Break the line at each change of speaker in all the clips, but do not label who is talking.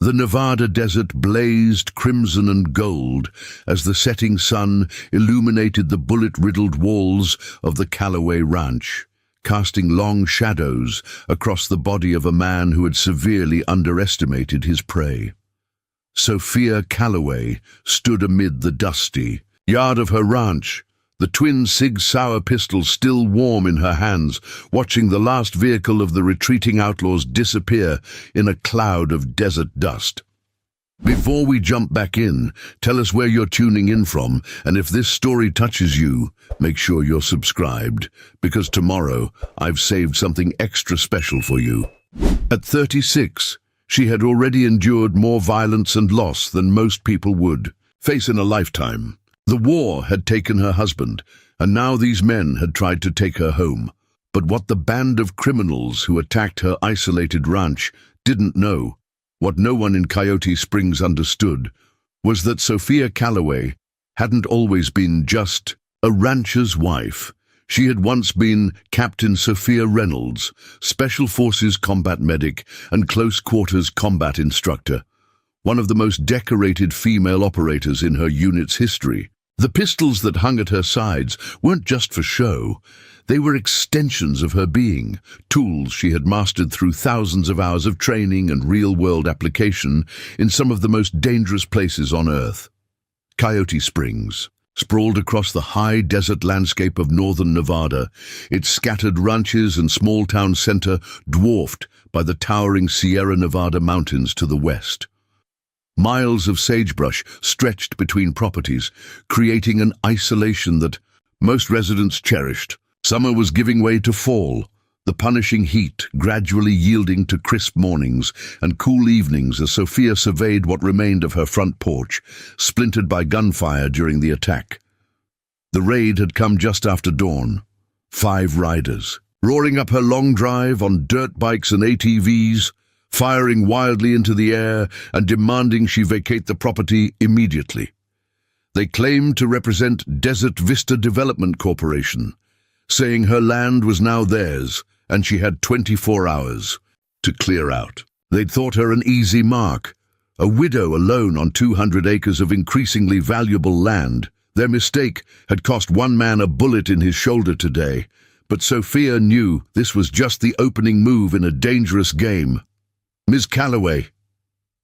The Nevada desert blazed crimson and gold as the setting sun illuminated the bullet-riddled walls of the Callaway Ranch, casting long shadows across the body of a man who had severely underestimated his prey. Sophia Callaway stood amid the dusty yard of her ranch, the twin Sig Sauer pistols still warm in her hands, watching the last vehicle of the retreating outlaws disappear in a cloud of desert dust. Before we jump back in, tell us where you're tuning in from, and if this story touches you, make sure you're subscribed, because tomorrow I've saved something extra special for you. At 36, she had already endured more violence and loss than most people would face in a lifetime. The war had taken her husband, and now these men had tried to take her home. But what the band of criminals who attacked her isolated ranch didn't know, what no one in Coyote Springs understood, was that Sophia Callaway hadn't always been just a rancher's wife. She had once been Captain Sophia Reynolds, Special Forces combat medic and close-quarters combat instructor, one of the most decorated female operators in her unit's history. The pistols that hung at her sides weren't just for show. They were extensions of her being, tools she had mastered through thousands of hours of training and real-world application in some of the most dangerous places on Earth. Coyote Springs, sprawled across the high desert landscape of northern Nevada, its scattered ranches and small-town center dwarfed by the towering Sierra Nevada mountains to the west. Miles of sagebrush stretched between properties, creating an isolation that most residents cherished. Summer was giving way to fall, the punishing heat gradually yielding to crisp mornings and cool evenings as Sophia surveyed what remained of her front porch, splintered by gunfire during the attack. The raid had come just after dawn. 5 riders, roaring up her long drive on dirt bikes and ATVs, firing wildly into the air and demanding she vacate the property immediately. They claimed to represent Desert Vista Development Corporation, saying her land was now theirs and she had 24 hours to clear out. They'd thought her an easy mark, a widow alone on 200 acres of increasingly valuable land. Their mistake had cost one man a bullet in his shoulder today, but Sophia knew this was just the opening move in a dangerous game. Ms. Callaway,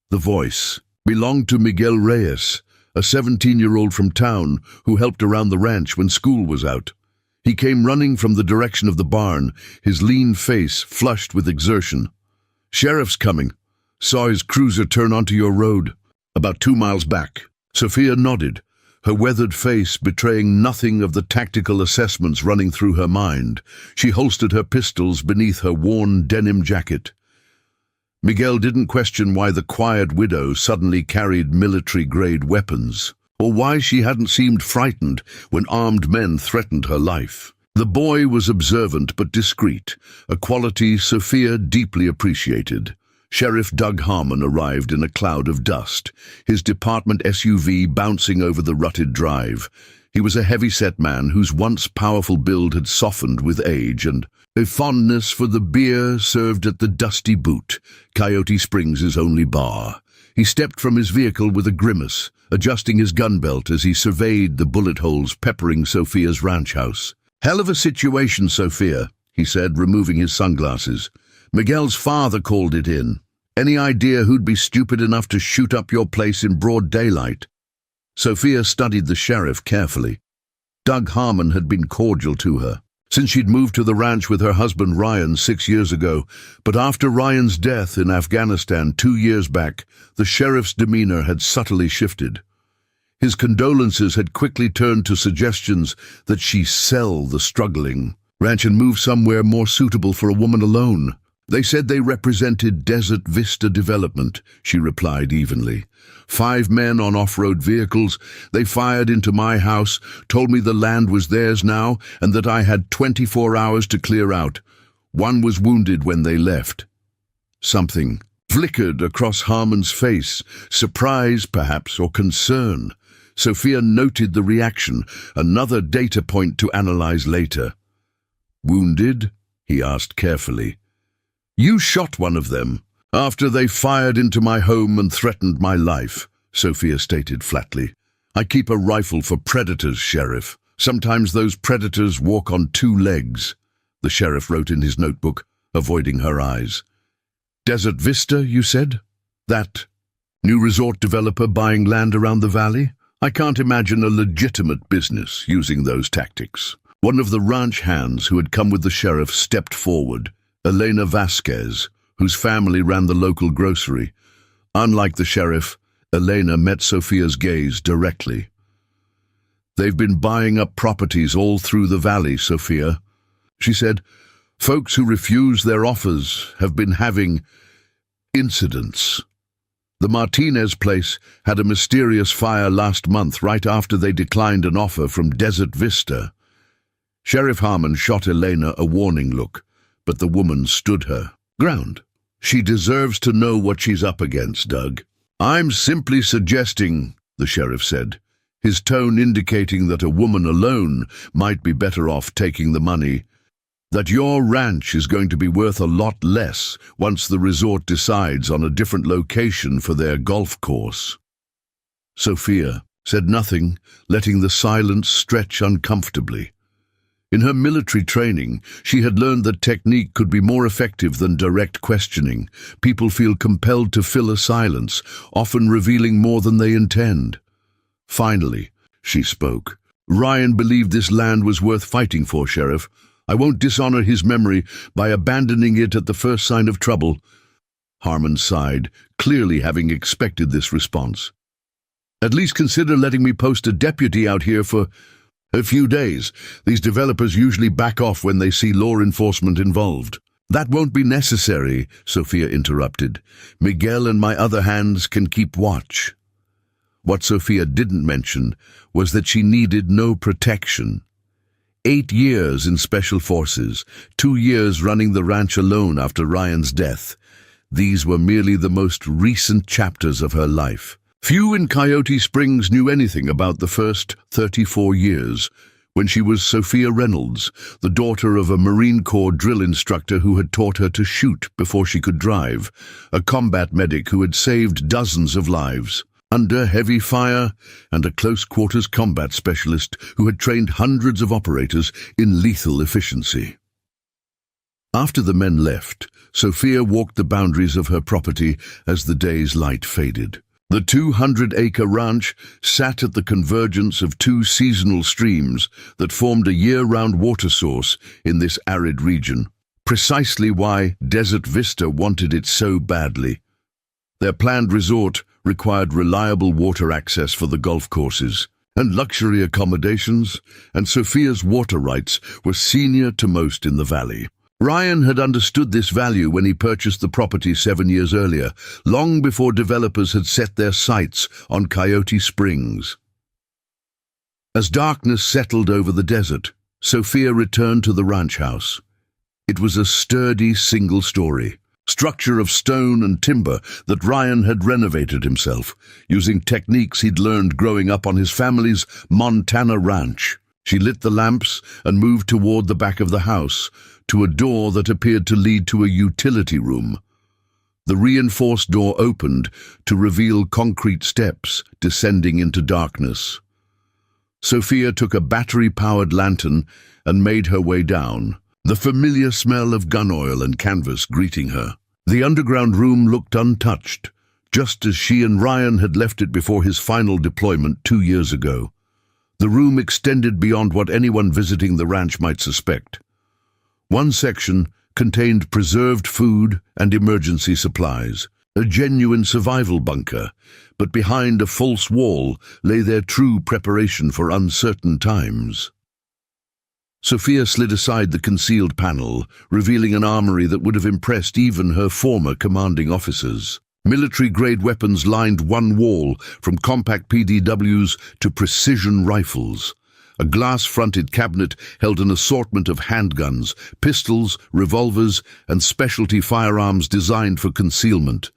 the voice, belonged to Miguel Reyes, a 17-year-old from town who helped around the ranch when school was out. He came running from the direction of the barn, his lean face flushed with exertion. "Sheriff's coming. Saw his cruiser turn onto your road, about 2 miles back." Sophia nodded, her weathered face betraying nothing of the tactical assessments running through her mind. She holstered her pistols beneath her worn denim jacket. Miguel didn't question why the quiet widow suddenly carried military-grade weapons, or why she hadn't seemed frightened when armed men threatened her life. The boy was observant but discreet, a quality Sophia deeply appreciated. Sheriff Doug Harmon arrived in a cloud of dust, his department SUV bouncing over the rutted drive. He was a heavy-set man whose once powerful build had softened with age and a fondness for the beer served at the Dusty Boot, Coyote Springs' only bar. He stepped from his vehicle with a grimace, adjusting his gun belt as he surveyed the bullet holes peppering Sophia's ranch house. "Hell of a situation, Sophia," he said, removing his sunglasses. "Miguel's father called it in. Any idea who'd be stupid enough to shoot up your place in broad daylight?" Sophia studied the sheriff carefully. Doug Harmon had been cordial to her since she'd moved to the ranch with her husband Ryan 6 years ago, but after Ryan's death in Afghanistan 2 years back, the sheriff's demeanor had subtly shifted. His condolences had quickly turned to suggestions that she sell the struggling ranch and move somewhere more suitable for a woman alone. "They said they represented Desert Vista Development," she replied evenly. 5 men on off-road vehicles. They fired into my house, told me the land was theirs now and that I had 24 hours to clear out. One was wounded when they left. Something flickered across Harmon's face, surprise perhaps, or concern. Sophia noted the reaction, another data point to analyze later. "Wounded?" he asked carefully. "You shot one of them. After they fired into my home and threatened my life, Sophia stated flatly. I keep a rifle for predators, Sheriff. Sometimes those predators walk on two legs, the sheriff wrote in his notebook, avoiding her eyes. Desert Vista, you said? That new resort developer buying land around the valley? I can't imagine a legitimate business using those tactics. One of the ranch hands who had come with the sheriff stepped forward, Elena Vasquez, whose family ran the local grocery. Unlike the sheriff, Elena met Sophia's gaze directly. They've been buying up properties all through the valley, Sophia. She said, folks who refuse their offers have been having incidents. The Martinez place had a mysterious fire last month right after they declined an offer from Desert Vista. Sheriff Harmon shot Elena a warning look, but the woman stood her ground. She deserves to know what she's up against, Doug. I'm simply suggesting, the sheriff said, his tone indicating that a woman alone might be better off taking the money, that your ranch is going to be worth a lot less once the resort decides on a different location for their golf course. Sophia said nothing, letting the silence stretch uncomfortably. In her military training, she had learned that technique could be more effective than direct questioning. People feel compelled to fill a silence, often revealing more than they intend. Finally, she spoke. Ryan believed this land was worth fighting for, Sheriff. I won't dishonor his memory by abandoning it at the first sign of trouble. Harmon sighed, clearly having expected this response. At least consider letting me post a deputy out here for a few days. These developers usually back off when they see law enforcement involved. That won't be necessary, Sophia interrupted. Miguel and my other hands can keep watch. What Sophia didn't mention was that she needed no protection. 8 years in Special Forces, 2 years running the ranch alone after Ryan's death. These were merely the most recent chapters of her life. Few in Coyote Springs knew anything about the first 34 years, when she was Sophia Reynolds, the daughter of a Marine Corps drill instructor who had taught her to shoot before she could drive, a combat medic who had saved dozens of lives under heavy fire, and a close-quarters combat specialist who had trained hundreds of operators in lethal efficiency. After the men left, Sophia walked the boundaries of her property as the day's light faded. The 200-acre ranch sat at the convergence of 2 seasonal streams that formed a year-round water source in this arid region, precisely why Desert Vista wanted it so badly. Their planned resort required reliable water access for the golf courses and luxury accommodations, and Sophia's water rights were senior to most in the valley. Ryan had understood this value when he purchased the property 7 years earlier, long before developers had set their sights on Coyote Springs. As darkness settled over the desert, Sophia returned to the ranch house. It was a sturdy single-story structure of stone and timber that Ryan had renovated himself, using techniques he'd learned growing up on his family's Montana ranch. She lit the lamps and moved toward the back of the house, to a door that appeared to lead to a utility room. The reinforced door opened to reveal concrete steps descending into darkness. Sophia took a battery-powered lantern and made her way down, the familiar smell of gun oil and canvas greeting her. The underground room looked untouched, just as she and Ryan had left it before his final deployment 2 years ago. The room extended beyond what anyone visiting the ranch might suspect. One section contained preserved food and emergency supplies, a genuine survival bunker, but behind a false wall lay their true preparation for uncertain times. Sophia slid aside the concealed panel, revealing an armory that would have impressed even her former commanding officers. Military-grade weapons lined one wall, from compact PDWs to precision rifles. A glass-fronted cabinet held an assortment of handguns, pistols, revolvers, and specialty firearms designed for concealment.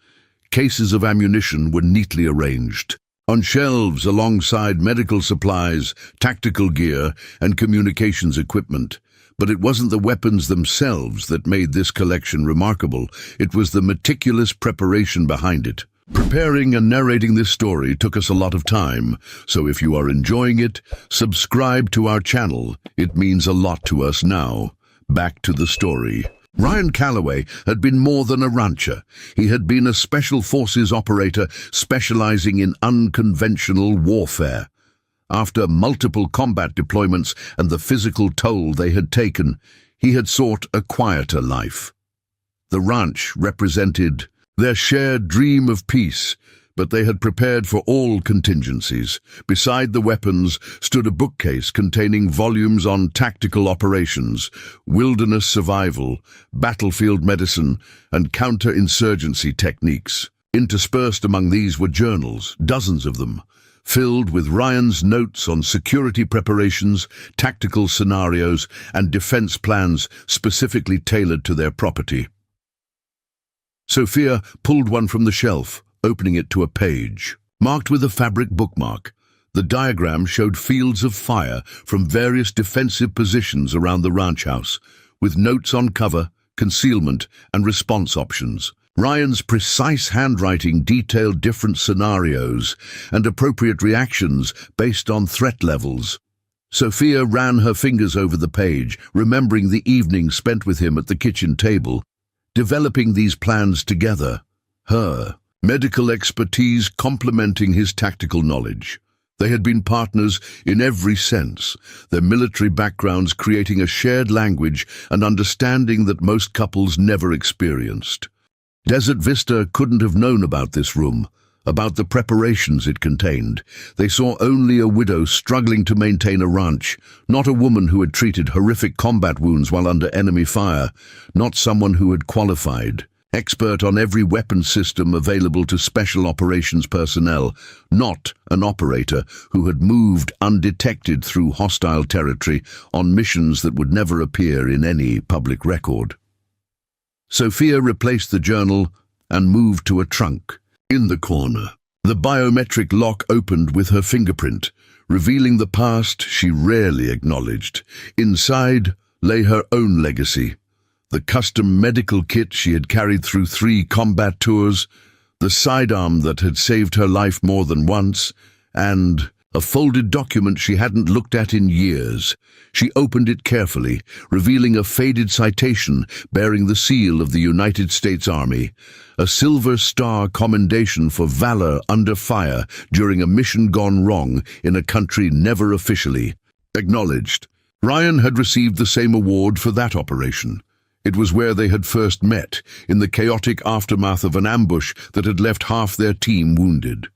Cases of ammunition were neatly arranged on shelves alongside medical supplies, tactical gear, and communications equipment. But it wasn't the weapons themselves that made this collection remarkable. It was the meticulous preparation behind it. Preparing and narrating this story took us a lot of time, so if you are enjoying it, subscribe to our channel. It means a lot to us now. Back to the story. Ryan Calloway had been more than a rancher. He had been a special forces operator specializing in unconventional warfare. After multiple combat deployments and the physical toll they had taken, he had sought a quieter life. The ranch represented their shared dream of peace, but they had prepared for all contingencies. Beside the weapons stood a bookcase containing volumes on tactical operations, wilderness survival, battlefield medicine, and counterinsurgency techniques. Interspersed among these were journals, dozens of them, filled with Ryan's notes on security preparations, tactical scenarios, and defense plans specifically tailored to their property. Sophia pulled one from the shelf, opening it to a page. Marked with a fabric bookmark, the diagram showed fields of fire from various defensive positions around the ranch house, with notes on cover, concealment, and response options. Ryan's precise handwriting detailed different scenarios and appropriate reactions based on threat levels. Sophia ran her fingers over the page, remembering the evening spent with him at the kitchen table, developing these plans together. Her medical expertise complementing his tactical knowledge. They had been partners in every sense, their military backgrounds creating a shared language and understanding that most couples never experienced. Desert Vista couldn't have known about this room, about the preparations it contained. They saw only a widow struggling to maintain a ranch, not a woman who had treated horrific combat wounds while under enemy fire, not someone who had qualified. Expert on every weapon system available to special operations personnel, not an operator who had moved undetected through hostile territory on missions that would never appear in any public record. Sophia replaced the journal and moved to a trunk. In the corner, the biometric lock opened with her fingerprint, revealing the past she rarely acknowledged. Inside lay her own legacy. The custom medical kit she had carried through 3 combat tours, the sidearm that had saved her life more than once, and a folded document she hadn't looked at in years. She opened it carefully, revealing a faded citation bearing the seal of the United States Army, a Silver Star commendation for valor under fire during a mission gone wrong in a country never officially acknowledged. Ryan had received the same award for that operation. It was where they had first met, in the chaotic aftermath of an ambush that had left half their team wounded.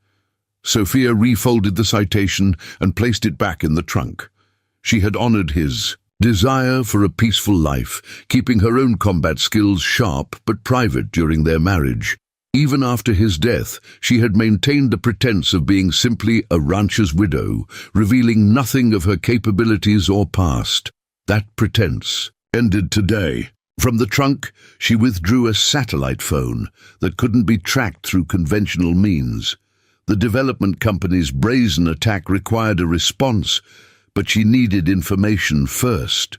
Sophia refolded the citation and placed it back in the trunk. She had honored his desire for a peaceful life, keeping her own combat skills sharp but private during their marriage. Even after his death, she had maintained the pretense of being simply a rancher's widow, revealing nothing of her capabilities or past. That pretense ended today. From the trunk, she withdrew a satellite phone that couldn't be tracked through conventional means. The development company's brazen attack required a response, but she needed information first.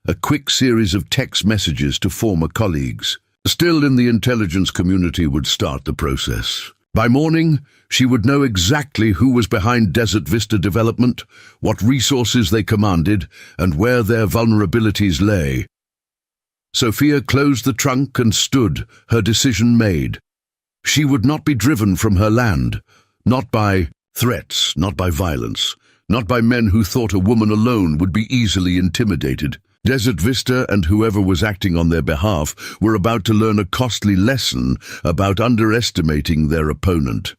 A quick series of text messages to former colleagues, still in the intelligence community, would start the process. By morning, she would know exactly who was behind Desert Vista development, what resources they commanded, and where their vulnerabilities lay. Sophia closed the trunk and stood, her decision made. She would not be driven from her land, not by threats, not by violence, not by men who thought a woman alone would be easily intimidated. Desert Vista and whoever was acting on their behalf were about to learn a costly lesson about underestimating their opponent.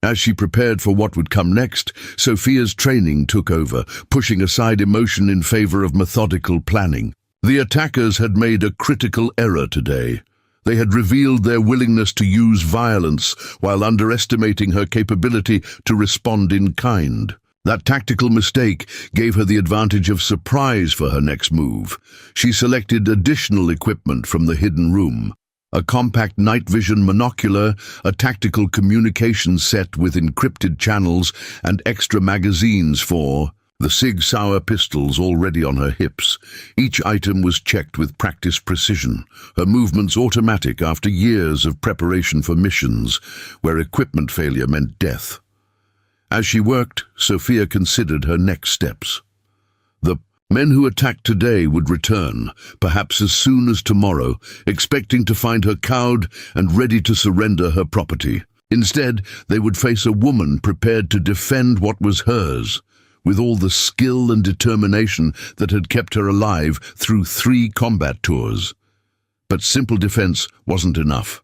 As she prepared for what would come next, Sophia's training took over, pushing aside emotion in favor of methodical planning. The attackers had made a critical error today. They had revealed their willingness to use violence while underestimating her capability to respond in kind. That tactical mistake gave her the advantage of surprise for her next move. She selected additional equipment from the hidden room. A compact night vision monocular, a tactical communication set with encrypted channels, and extra magazines for the Sig Sauer pistols already on her hips. Each item was checked with practiced precision, her movements automatic after years of preparation for missions where equipment failure meant death. As she worked, Sophia considered her next steps. The men who attacked today would return, perhaps as soon as tomorrow, expecting to find her cowed and ready to surrender her property. Instead, they would face a woman prepared to defend what was hers, with all the skill and determination that had kept her alive through 3 combat tours. But simple defense wasn't enough.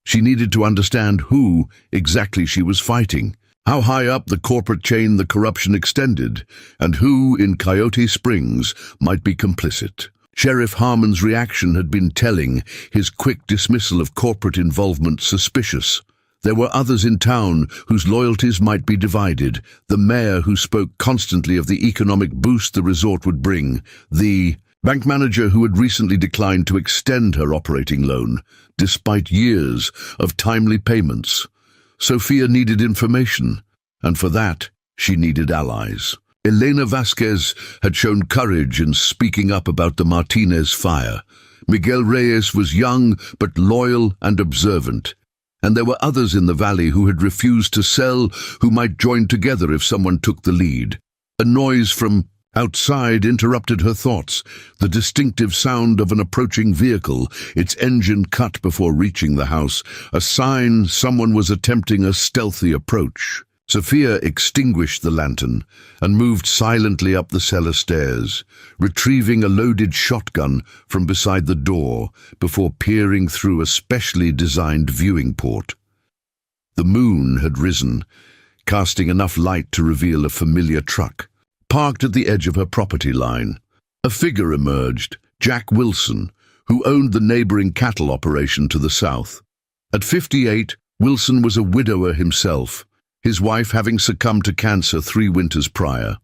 She needed to understand who exactly she was fighting, how high up the corporate chain the corruption extended, and who in Coyote Springs might be complicit. Sheriff Harmon's reaction had been telling, his quick dismissal of corporate involvement suspicious. There were others in town whose loyalties might be divided, the mayor who spoke constantly of the economic boost the resort would bring, the bank manager who had recently declined to extend her operating loan, despite years of timely payments. Sophia needed information, and for that, she needed allies. Elena Vasquez had shown courage in speaking up about the Martinez fire. Miguel Reyes was young but loyal and observant. And there were others in the valley who had refused to sell, who might join together if someone took the lead. A noise from outside interrupted her thoughts, the distinctive sound of an approaching vehicle, its engine cut before reaching the house, a sign someone was attempting a stealthy approach. Sophia extinguished the lantern and moved silently up the cellar stairs, retrieving a loaded shotgun from beside the door before peering through a specially designed viewing port. The moon had risen, casting enough light to reveal a familiar truck, parked at the edge of her property line. A figure emerged, Jack Wilson, who owned the neighboring cattle operation to the south. At 58, Wilson was a widower himself, his wife having succumbed to cancer 3 winters prior.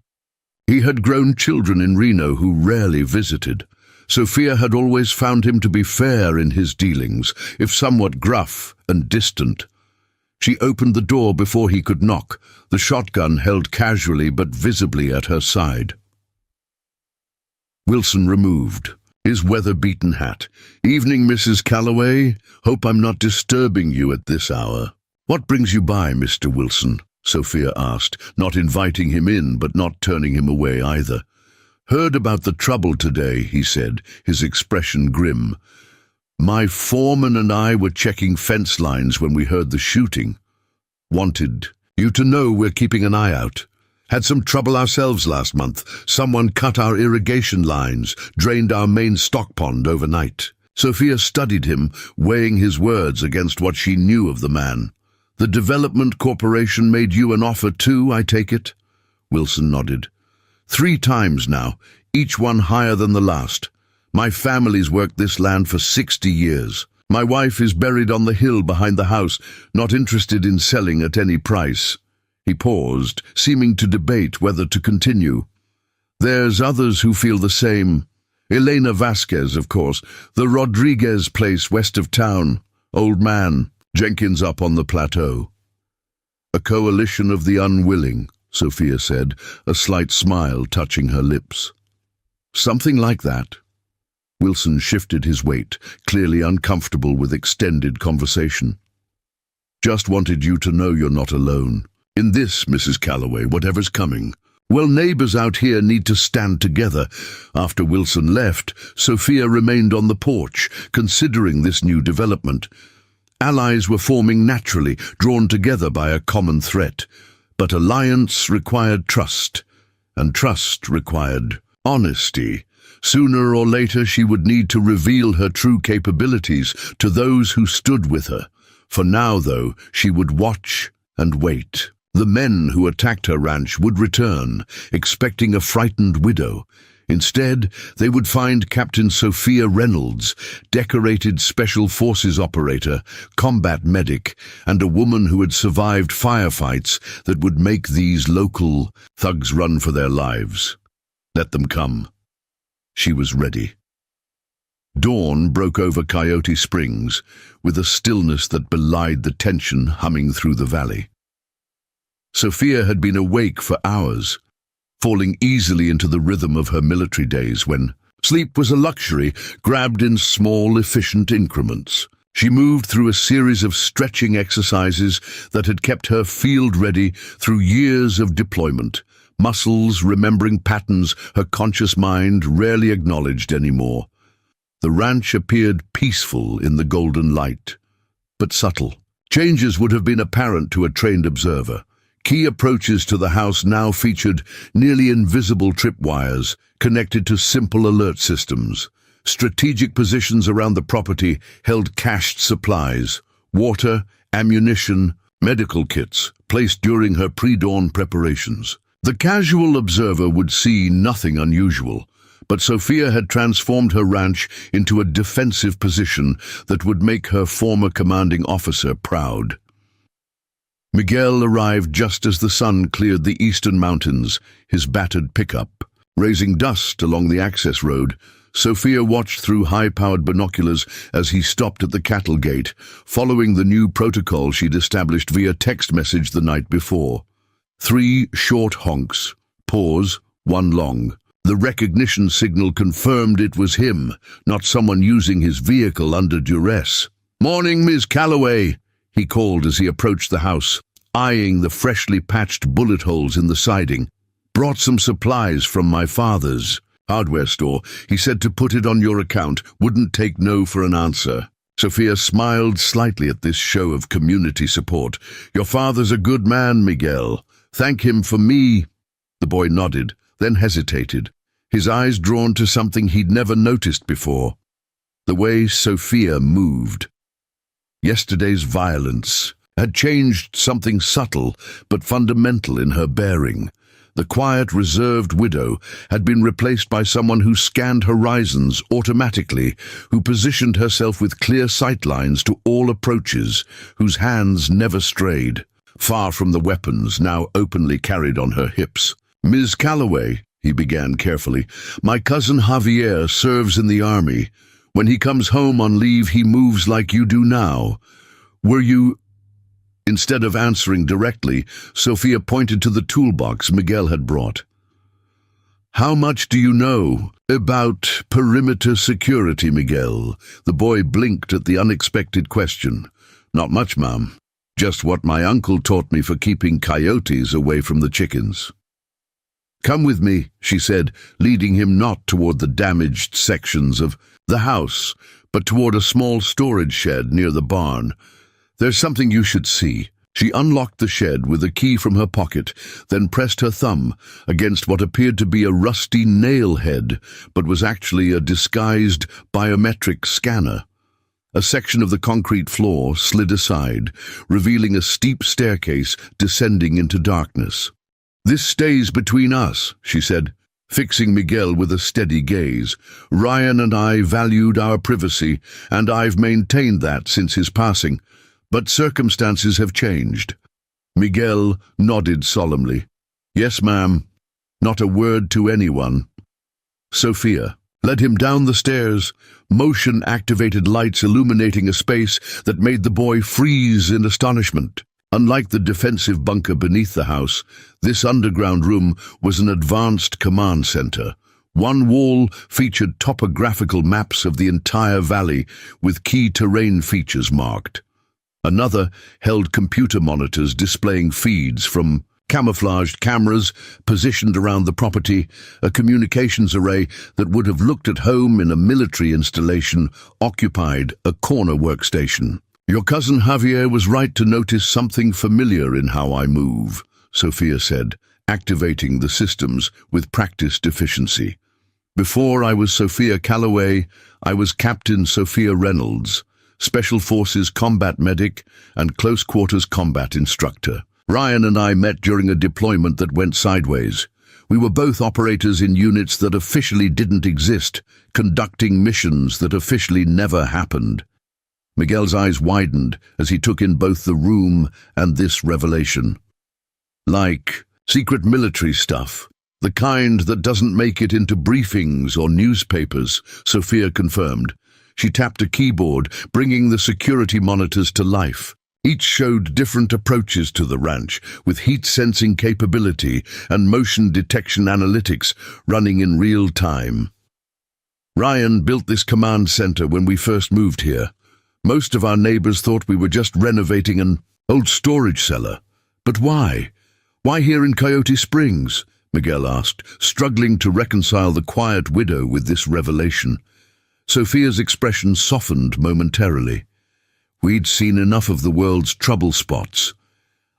He had grown children in Reno who rarely visited. Sophia had always found him to be fair in his dealings, if somewhat gruff and distant. She opened the door before he could knock, the shotgun held casually but visibly at her side. Wilson removed his weather-beaten hat. "Evening, Mrs. Calloway. Hope I'm not disturbing you at this hour." "What brings you by, Mr. Wilson?" Sophia asked, not inviting him in but not turning him away either. "Heard about the trouble today," he said, his expression grim. "My foreman and I were checking fence lines when we heard the shooting. Wanted you to know we're keeping an eye out. Had some trouble ourselves last month. Someone cut our irrigation lines, drained our main stock pond overnight." Sophia studied him, weighing his words against what she knew of the man. "The Development Corporation made you an offer too, I take it?" Wilson nodded. 3 times now, each one higher than the last. My family's worked this land for 60 years. My wife is buried on the hill behind the house, not interested in selling at any price." He paused, seeming to debate whether to continue. "There's others who feel the same. Elena Vasquez, of course, the Rodriguez place west of town. Old man, Jenkins up on the plateau." "A coalition of the unwilling," Sophia said, a slight smile touching her lips. "Something like that." Wilson shifted his weight, clearly uncomfortable with extended conversation. "Just wanted you to know you're not alone. In this, Mrs. Calloway, whatever's coming. Well, neighbors out here need to stand together." After Wilson left, Sophia remained on the porch, considering this new development. Allies were forming naturally, drawn together by a common threat. But alliance required trust, and trust required honesty. Sooner or later she would need to reveal her true capabilities to those who stood with her. For now, though, she would watch and wait. The men who attacked her ranch would return, expecting a frightened widow. Instead, they would find Captain Sophia Reynolds, decorated Special Forces operator, combat medic, and a woman who had survived firefights that would make these local thugs run for their lives. Let them come. She was ready. Dawn broke over Coyote Springs, with a stillness that belied the tension humming through the valley. Sophia had been awake for hours. falling easily into the rhythm of her military days when sleep was a luxury grabbed in small, efficient increments. She moved through a series of stretching exercises that had kept her field-ready through years of deployment, muscles remembering patterns her conscious mind rarely acknowledged anymore. The ranch appeared peaceful in the golden light, but subtle. Changes would have been apparent to a trained observer. Key approaches to the house now featured nearly invisible tripwires connected to simple alert systems. Strategic positions around the property held cached supplies, water, ammunition, medical kits, placed during her pre-dawn preparations. The casual observer would see nothing unusual, but Sophia had transformed her ranch into a defensive position that would make her former commanding officer proud. Miguel arrived just as the sun cleared the eastern mountains, his battered pickup. Raising dust along the access road, Sophia watched through high-powered binoculars as he stopped at the cattle gate, following the new protocol she'd established via text message the night before. 3 short honks, pause, 1 long. The recognition signal confirmed it was him, not someone using his vehicle under duress. "Morning, Miss Calloway," he called as he approached the house, eyeing the freshly patched bullet holes in the siding. "Brought some supplies from my father's hardware store. He said to put it on your account, wouldn't take no for an answer." Sophia smiled slightly at this show of community support. "Your father's a good man, Miguel. Thank him for me." The boy nodded, then hesitated, his eyes drawn to something he'd never noticed before: the way Sophia moved. Yesterday's violence had changed something subtle but fundamental in her bearing. The quiet, reserved widow had been replaced by someone who scanned horizons automatically, who positioned herself with clear sightlines to all approaches, whose hands never strayed, far from the weapons now openly carried on her hips. "Ms. Calloway," he began carefully, "my cousin Javier serves in the army. When he comes home on leave, he moves like you do now. Were you—" Instead of answering directly, Sophia pointed to the toolbox Miguel had brought. "How much do you know about perimeter security, Miguel?" The boy blinked at the unexpected question. "Not much, ma'am. Just what my uncle taught me for keeping coyotes away from the chickens." "Come with me," she said, leading him not toward the damaged sections of the house, but toward a small storage shed near the barn. "There's something you should see." She unlocked the shed with a key from her pocket, then pressed her thumb against what appeared to be a rusty nail head, but was actually a disguised biometric scanner. A section of the concrete floor slid aside, revealing a steep staircase descending into darkness. "This stays between us," she said, fixing Miguel with a steady gaze. "Ryan and I valued our privacy, and I've maintained that since his passing. But circumstances have changed." Miguel nodded solemnly. "Yes, ma'am. Not a word to anyone." Sophia led him down the stairs, motion-activated lights illuminating a space that made the boy freeze in astonishment. Unlike the defensive bunker beneath the house, this underground room was an advanced command center. One wall featured topographical maps of the entire valley, with key terrain features marked. Another held computer monitors displaying feeds from camouflaged cameras positioned around the property. A communications array that would have looked at home in a military installation occupied a corner workstation. "Your cousin Javier was right to notice something familiar in how I move," Sophia said, activating the systems with practiced efficiency. "Before I was Sophia Calloway, I was Captain Sophia Reynolds, Special Forces combat medic and close quarters combat instructor. Ryan and I met during a deployment that went sideways. We were both operators in units that officially didn't exist, conducting missions that officially never happened." Miguel's eyes widened as he took in both the room and this revelation. "Like secret military stuff, the kind that doesn't make it into briefings or newspapers," Sophia confirmed. She tapped a keyboard, bringing the security monitors to life. Each showed different approaches to the ranch, with heat-sensing capability and motion detection analytics running in real time. Ryan built this command center when we first moved here. Most of our neighbors thought we were just renovating an old storage cellar. But why? Why here in Coyote Springs? Miguel asked, struggling to reconcile the quiet widow with this revelation. Sophia's expression softened momentarily. We'd seen enough of the world's trouble spots.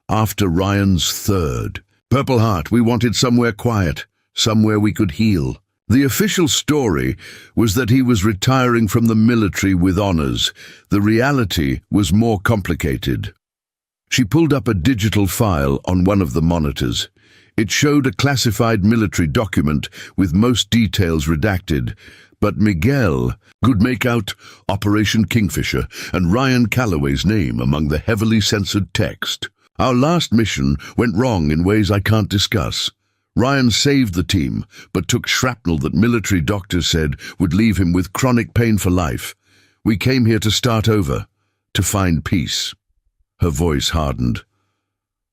After Ryan's third Purple Heart, we wanted somewhere quiet, somewhere we could heal. The official story was that he was retiring from the military with honors. The reality was more complicated. She pulled up a digital file on one of the monitors. It showed a classified military document with most details redacted, but Miguel could make out Operation Kingfisher and Ryan Calloway's name among the heavily censored text. Our last mission went wrong in ways I can't discuss. Ryan saved the team, but took shrapnel that military doctors said would leave him with chronic pain for life. We came here to start over, to find peace. Her voice hardened.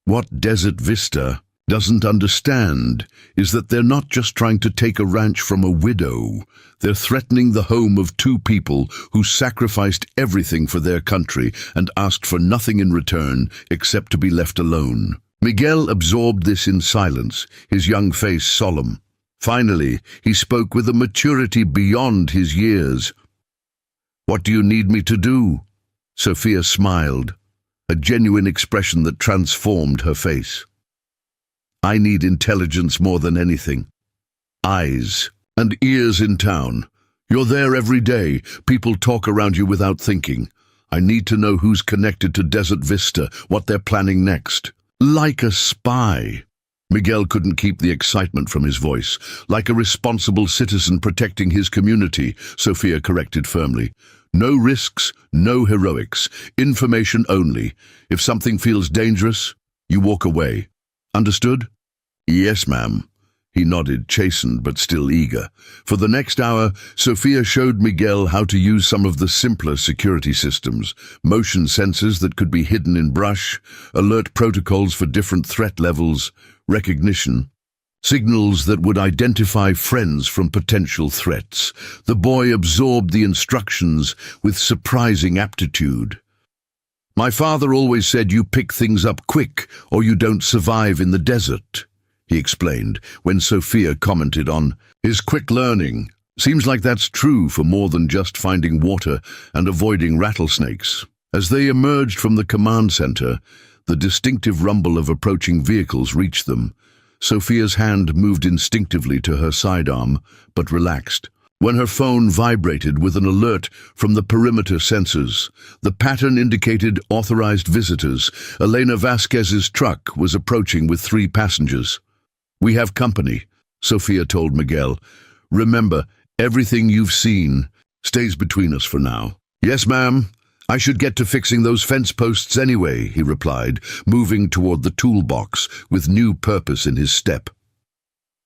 What Desert Vista doesn't understand is that they're not just trying to take a ranch from a widow. They're threatening the home of two people who sacrificed everything for their country and asked for nothing in return except to be left alone. Miguel absorbed this in silence, his young face solemn. Finally, he spoke with a maturity beyond his years. "What do you need me to do?" Sophia smiled, a genuine expression that transformed her face. "I need intelligence more than anything. Eyes and ears in town. You're there every day. People talk around you without thinking. I need to know who's connected to Desert Vista, what they're planning next. Like a spy." Miguel couldn't keep the excitement from his voice. "Like a responsible citizen protecting his community," Sophia corrected firmly. "No risks, no heroics. Information only. If something feels dangerous, you walk away. Understood?" "Yes, ma'am." He nodded, chastened but still eager. For the next hour, Sophia showed Miguel how to use some of the simpler security systems, motion sensors that could be hidden in brush, alert protocols for different threat levels, recognition, signals that would identify friends from potential threats. The boy absorbed the instructions with surprising aptitude. "My father always said you pick things up quick or you don't survive in the desert," he explained when Sophia commented on his quick learning. "Seems like that's true for more than just finding water and avoiding rattlesnakes." As they emerged from the command center, the distinctive rumble of approaching vehicles reached them. Sophia's hand moved instinctively to her sidearm, but relaxed. When her phone vibrated with an alert from the perimeter sensors, the pattern indicated authorized visitors. Elena Vasquez's truck was approaching with 3 passengers. "We have company," Sophia told Miguel. "Remember, everything you've seen stays between us for now." "Yes, ma'am. I should get to fixing those fence posts anyway," he replied, moving toward the toolbox with new purpose in his step.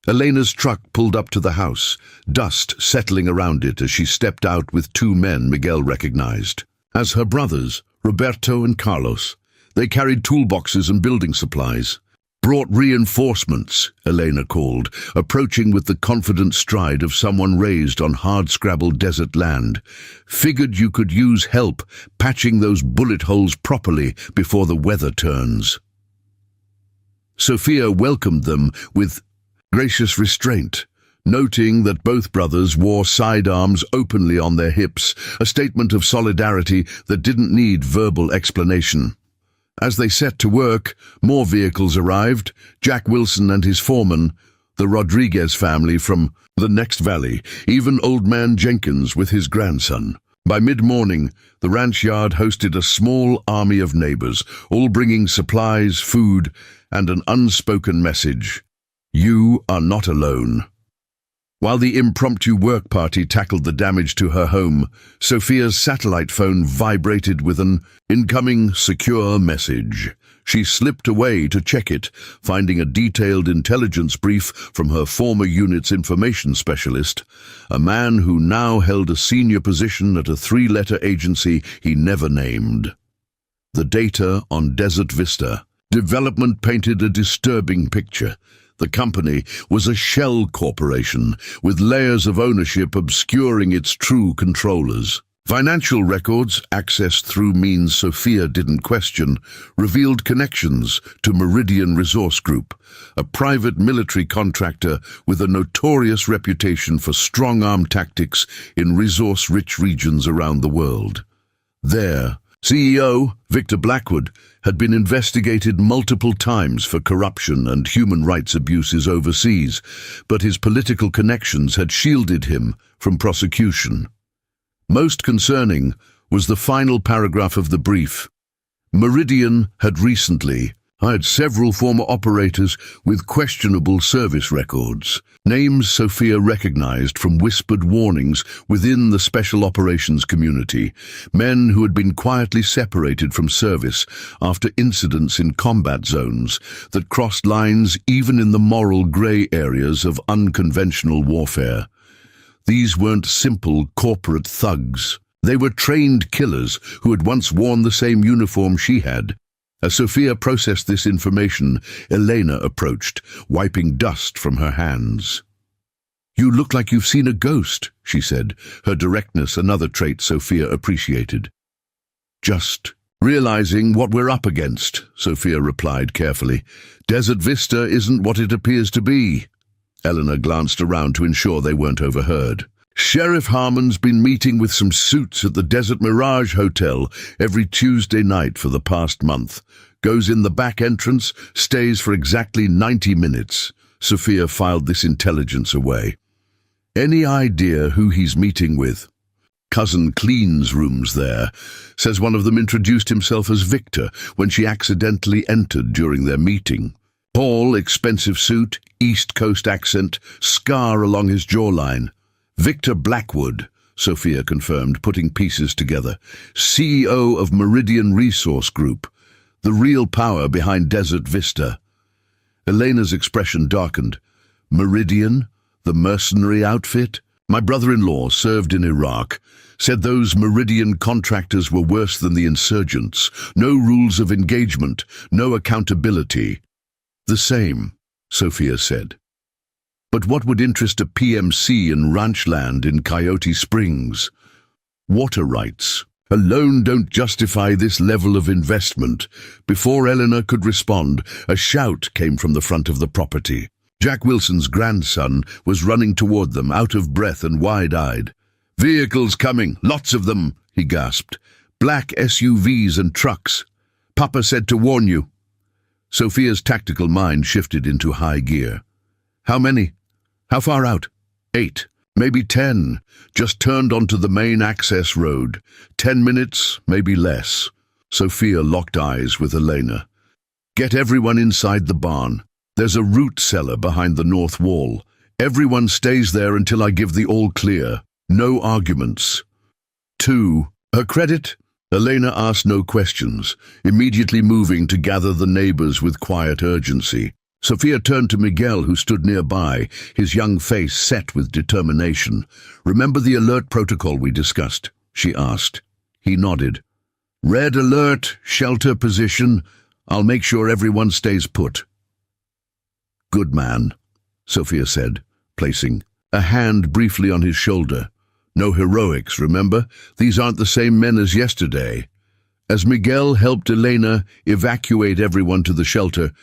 Elena's truck pulled up to the house, dust settling around it as she stepped out with 2 men Miguel recognized as her brothers, Roberto and Carlos. They carried toolboxes and building supplies. "Brought reinforcements," Elena called, approaching with the confident stride of someone raised on hard-scrabbled desert land. "Figured you could use help patching those bullet holes properly before the weather turns." Sophia welcomed them with gracious restraint, noting that both brothers wore sidearms openly on their hips, a statement of solidarity that didn't need verbal explanation. As they set to work, more vehicles arrived. Jack Wilson and his foreman, the Rodriguez family from the next valley, even Old Man Jenkins with his grandson. By mid-morning, the ranch yard hosted a small army of neighbors, all bringing supplies, food, and an unspoken message. You are not alone. While the impromptu work party tackled the damage to her home, Sophia's satellite phone vibrated with an incoming secure message. She slipped away to check it, finding a detailed intelligence brief from her former unit's information specialist, a man who now held a senior position at a 3-letter agency he never named. The data on Desert Vista. Development painted a disturbing picture. The company was a shell corporation, with layers of ownership obscuring its true controllers. Financial records, accessed through means Sophia didn't question, revealed connections to Meridian Resource Group, a private military contractor with a notorious reputation for strong-arm tactics in resource-rich regions around the world. Their CEO, Victor Blackwood, had been investigated multiple times for corruption and human rights abuses overseas, but his political connections had shielded him from prosecution. Most concerning was the final paragraph of the brief. Meridian had recently hired several former operators with questionable service records, names Sophia recognized from whispered warnings within the special operations community, men who had been quietly separated from service after incidents in combat zones that crossed lines even in the moral gray areas of unconventional warfare. These weren't simple corporate thugs. They were trained killers who had once worn the same uniform she had. As Sophia processed this information, Elena approached, wiping dust from her hands. "You look like you've seen a ghost," she said, her directness another trait Sophia appreciated. "Just realizing what we're up against," Sophia replied carefully. "Desert Vista isn't what it appears to be." Eleanor glanced around to ensure they weren't overheard. "Sheriff Harmon's been meeting with some suits at the Desert Mirage Hotel every Tuesday night for the past month. Goes in the back entrance, stays for exactly 90 minutes. Sophia filed this intelligence away. "Any idea who he's meeting with?" "Cousin cleans rooms there. Says one of them introduced himself as Victor when she accidentally entered during their meeting. Tall, expensive suit, East Coast accent, scar along his jawline. Victor Blackwood," Sophia confirmed, putting pieces together. "CEO of Meridian Resource Group, the real power behind Desert Vista." Elena's expression darkened. "Meridian? The mercenary outfit? My brother-in-law served in Iraq. Said those Meridian contractors were worse than the insurgents. No rules of engagement, no accountability." "The same," Sophia said. "But what would interest a PMC in ranch land in Coyote Springs? Water rights alone don't justify this level of investment." Before Eleanor could respond, a shout came from the front of the property. Jack Wilson's grandson was running toward them, out of breath and wide-eyed. "Vehicles coming, lots of them," he gasped. "Black SUVs and trucks. Papa said to warn you." Sophia's tactical mind shifted into high gear. "How many? How far out?" 8, maybe 10. Just turned onto the main access road. 10 minutes, maybe less." Sophia locked eyes with Elena. "Get everyone inside the barn. There's a root cellar behind the north wall. Everyone stays there until I give the all clear. No arguments." 2. "Her credit?" Elena asked no questions, immediately moving to gather the neighbors with quiet urgency. Sophia turned to Miguel, who stood nearby, his young face set with determination. "Remember the alert protocol we discussed?" she asked. He nodded. "Red alert, shelter position. I'll make sure everyone stays put." "Good man," Sophia said, placing a hand briefly on his shoulder. "No heroics, remember? These aren't the same men as yesterday." As Miguel helped Elena evacuate everyone to the shelter,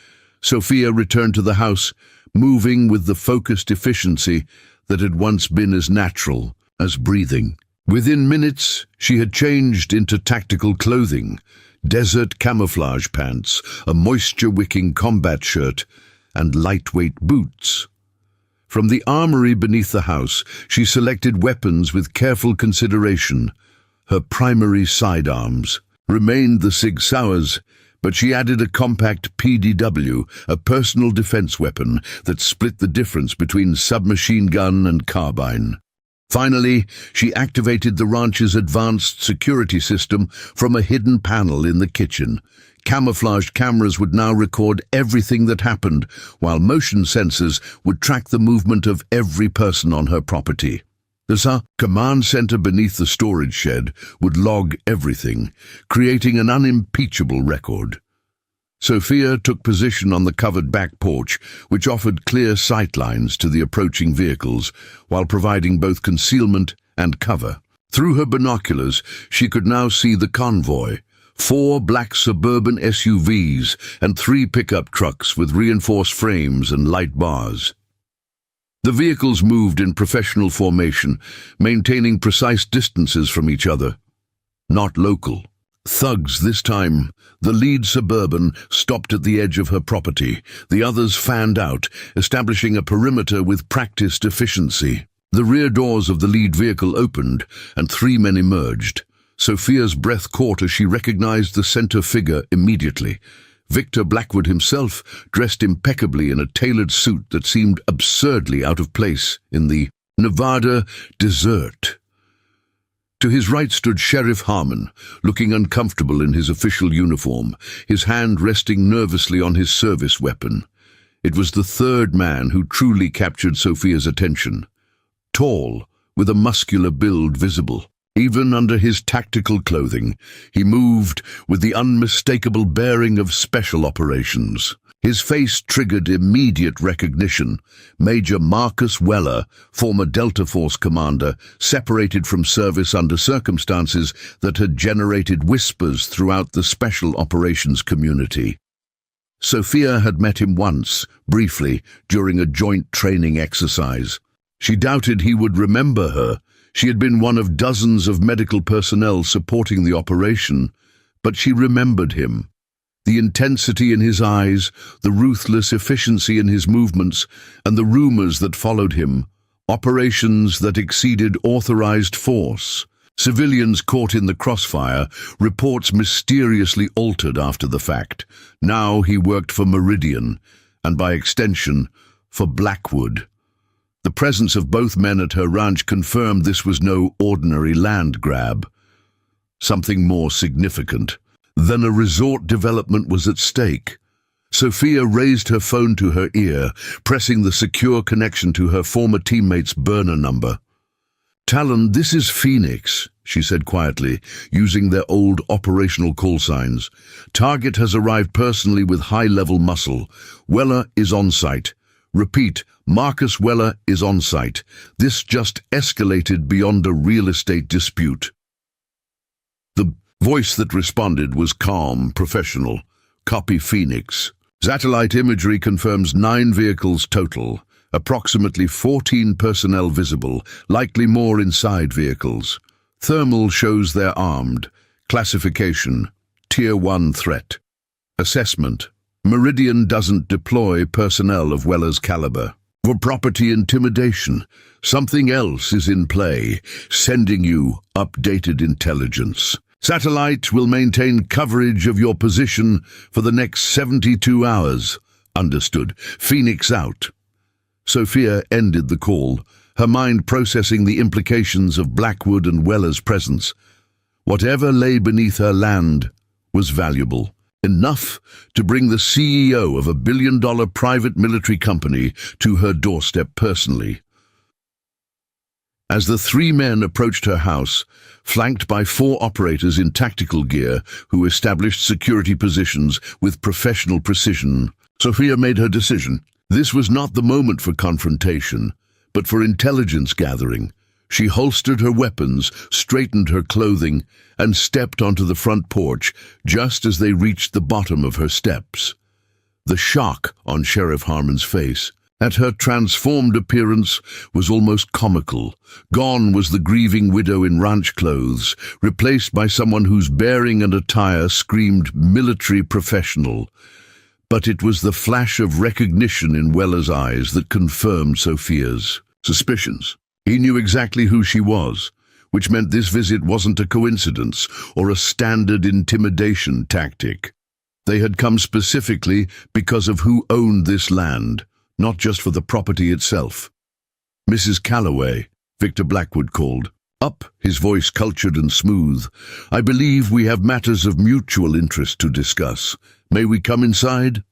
Sophia returned to the house, moving with the focused efficiency that had once been as natural as breathing. Within minutes, she had changed into tactical clothing, desert camouflage pants, a moisture-wicking combat shirt, and lightweight boots. From the armory beneath the house, she selected weapons with careful consideration. Her primary sidearms remained the Sig Sauers, but she added a compact PDW, a personal defense weapon that split the difference between submachine gun and carbine. Finally, she activated the ranch's advanced security system from a hidden panel in the kitchen. Camouflaged cameras would now record everything that happened, while motion sensors would track the movement of every person on her property. The command center beneath the storage shed would log everything, creating an unimpeachable record. Sophia took position on the covered back porch, which offered clear sightlines to the approaching vehicles, while providing both concealment and cover. Through her binoculars, she could now see the convoy, 4 black suburban SUVs and 3 pickup trucks with reinforced frames and light bars. The vehicles moved in professional formation, maintaining precise distances from each other. Not local. Thugs this time. The lead suburban stopped at the edge of her property. The others fanned out, establishing a perimeter with practiced efficiency. The rear doors of the lead vehicle opened, and 3 men emerged. Sophia's breath caught as she recognized the center figure immediately. Victor Blackwood himself, dressed impeccably in a tailored suit that seemed absurdly out of place in the Nevada desert. To his right stood Sheriff Harmon, looking uncomfortable in his official uniform, his hand resting nervously on his service weapon. It was the third man who truly captured Sophia's attention. Tall, with a muscular build visible. Even under his tactical clothing, he moved with the unmistakable bearing of special operations. His face triggered immediate recognition. Major Marcus Weller, former Delta Force commander, separated from service under circumstances that had generated whispers throughout the special operations community. Sophia had met him once, briefly, during a joint training exercise. She doubted he would remember her. She had been one of dozens of medical personnel supporting the operation, but she remembered him. The intensity in his eyes, the ruthless efficiency in his movements, and the rumors that followed him. Operations that exceeded authorized force. Civilians caught in the crossfire, reports mysteriously altered after the fact. Now he worked for Meridian, and by extension, for Blackwood. The presence of both men at her ranch confirmed this was no ordinary land grab. Something more significant than a resort development was at stake. Sophia raised her phone to her ear, pressing the secure connection to her former teammate's burner number. "Talon, this is Phoenix," she said quietly, using their old operational call signs. "Target has arrived personally with high-level muscle. Weller is on site. Repeat, Marcus Weller is on site. This just escalated beyond a real estate dispute." The voice that responded was calm, professional. "Copy, Phoenix. Satellite imagery confirms 9 vehicles total, approximately 14 personnel visible, likely more inside vehicles. Thermal shows they're armed. Classification, Tier 1 threat. Assessment. Meridian doesn't deploy personnel of Weller's caliber. For property intimidation, something else is in play, sending you updated intelligence. Satellite will maintain coverage of your position for the next 72 hours. Understood. Phoenix out." Sophia ended the call, her mind processing the implications of Blackwood and Weller's presence. Whatever lay beneath her land was valuable. Enough to bring the CEO of a billion-dollar private military company to her doorstep personally. As the 3 men approached her house, flanked by 4 operators in tactical gear who established security positions with professional precision, Sophia made her decision. This was not the moment for confrontation, but for intelligence gathering. She holstered her weapons, straightened her clothing, and stepped onto the front porch just as they reached the bottom of her steps. The shock on Sheriff Harmon's face at her transformed appearance was almost comical. Gone was the grieving widow in ranch clothes, replaced by someone whose bearing and attire screamed military professional. But it was the flash of recognition in Weller's eyes that confirmed Sophia's suspicions. He knew exactly who she was, which meant this visit wasn't a coincidence or a standard intimidation tactic. They had come specifically because of who owned this land, not just for the property itself. "Mrs. Calloway," Victor Blackwood called. "Up," his voice cultured and smooth. "I believe we have matters of mutual interest to discuss. May we come inside?"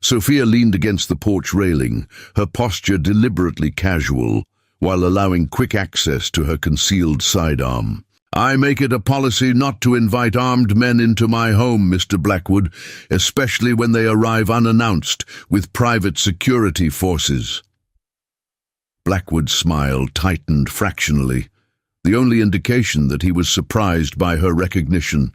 Sophia leaned against the porch railing, her posture deliberately casual. while allowing quick access to her concealed sidearm. "I make it a policy not to invite armed men into my home, Mr. Blackwood, especially when they arrive unannounced with private security forces." Blackwood's smile tightened fractionally, the only indication that he was surprised by her recognition.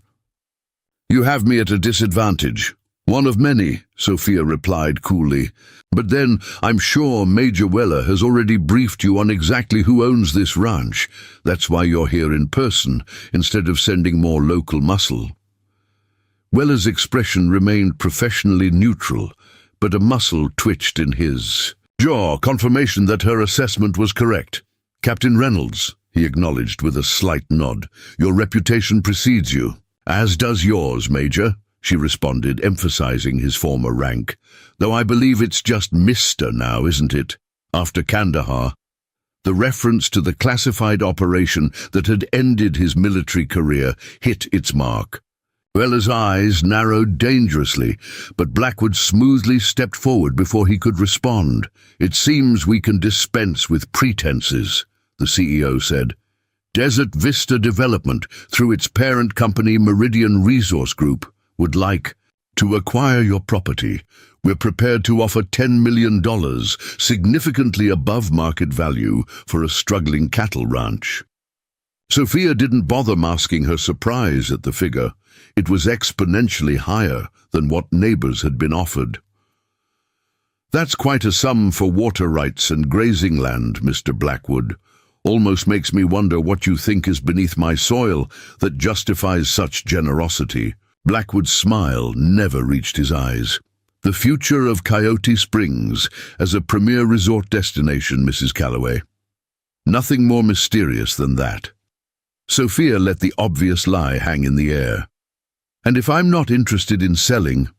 "You have me at a disadvantage. One of many," Sophia replied coolly. "But then, I'm sure Major Weller has already briefed you on exactly who owns this ranch. That's why you're here in person, instead of sending more local muscle." Weller's expression remained professionally neutral, but a muscle twitched in his jaw, confirmation that her assessment was correct. "Captain Reynolds," he acknowledged with a slight nod, "your reputation precedes you." "As does yours, Major," she responded, emphasizing his former rank. "Though I believe it's just Mr. now, isn't it? After Kandahar." The reference to the classified operation that had ended his military career hit its mark. Weller's eyes narrowed dangerously, but Blackwood smoothly stepped forward before he could respond. "It seems we can dispense with pretenses," the CEO said. "Desert Vista Development, through its parent company Meridian Resource Group, would like to acquire your property. We're prepared to offer $10 million, significantly above market value for a struggling cattle ranch." Sophia didn't bother masking her surprise at the figure. It was exponentially higher than what neighbors had been offered. "That's quite a sum for water rights and grazing land, Mr. Blackwood. Almost makes me wonder what you think is beneath my soil that justifies such generosity." Blackwood's smile never reached his eyes. "The future of Coyote Springs as a premier resort destination, Mrs. Calloway. Nothing more mysterious than that." Sophia let the obvious lie hang in the air. "And if I'm not interested in selling,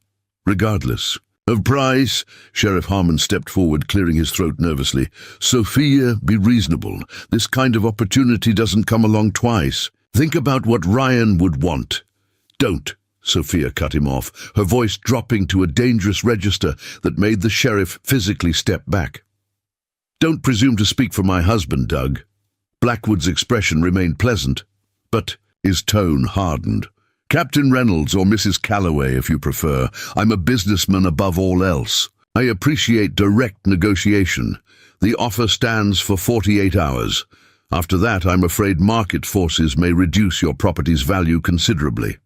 regardless of price," Sheriff Harmon stepped forward, clearing his throat nervously. "Sophia, be reasonable. This kind of opportunity doesn't come along twice. Think about what Ryan would want." "Don't," Sophia cut him off, her voice dropping to a dangerous register that made the sheriff physically step back. "Don't presume to speak for my husband, Doug." Blackwood's expression remained pleasant, but his tone hardened. "Captain Reynolds or Mrs. Calloway, if you prefer. I'm a businessman above all else. I appreciate direct negotiation. The offer stands for 48 hours. After that, I'm afraid market forces may reduce your property's value considerably."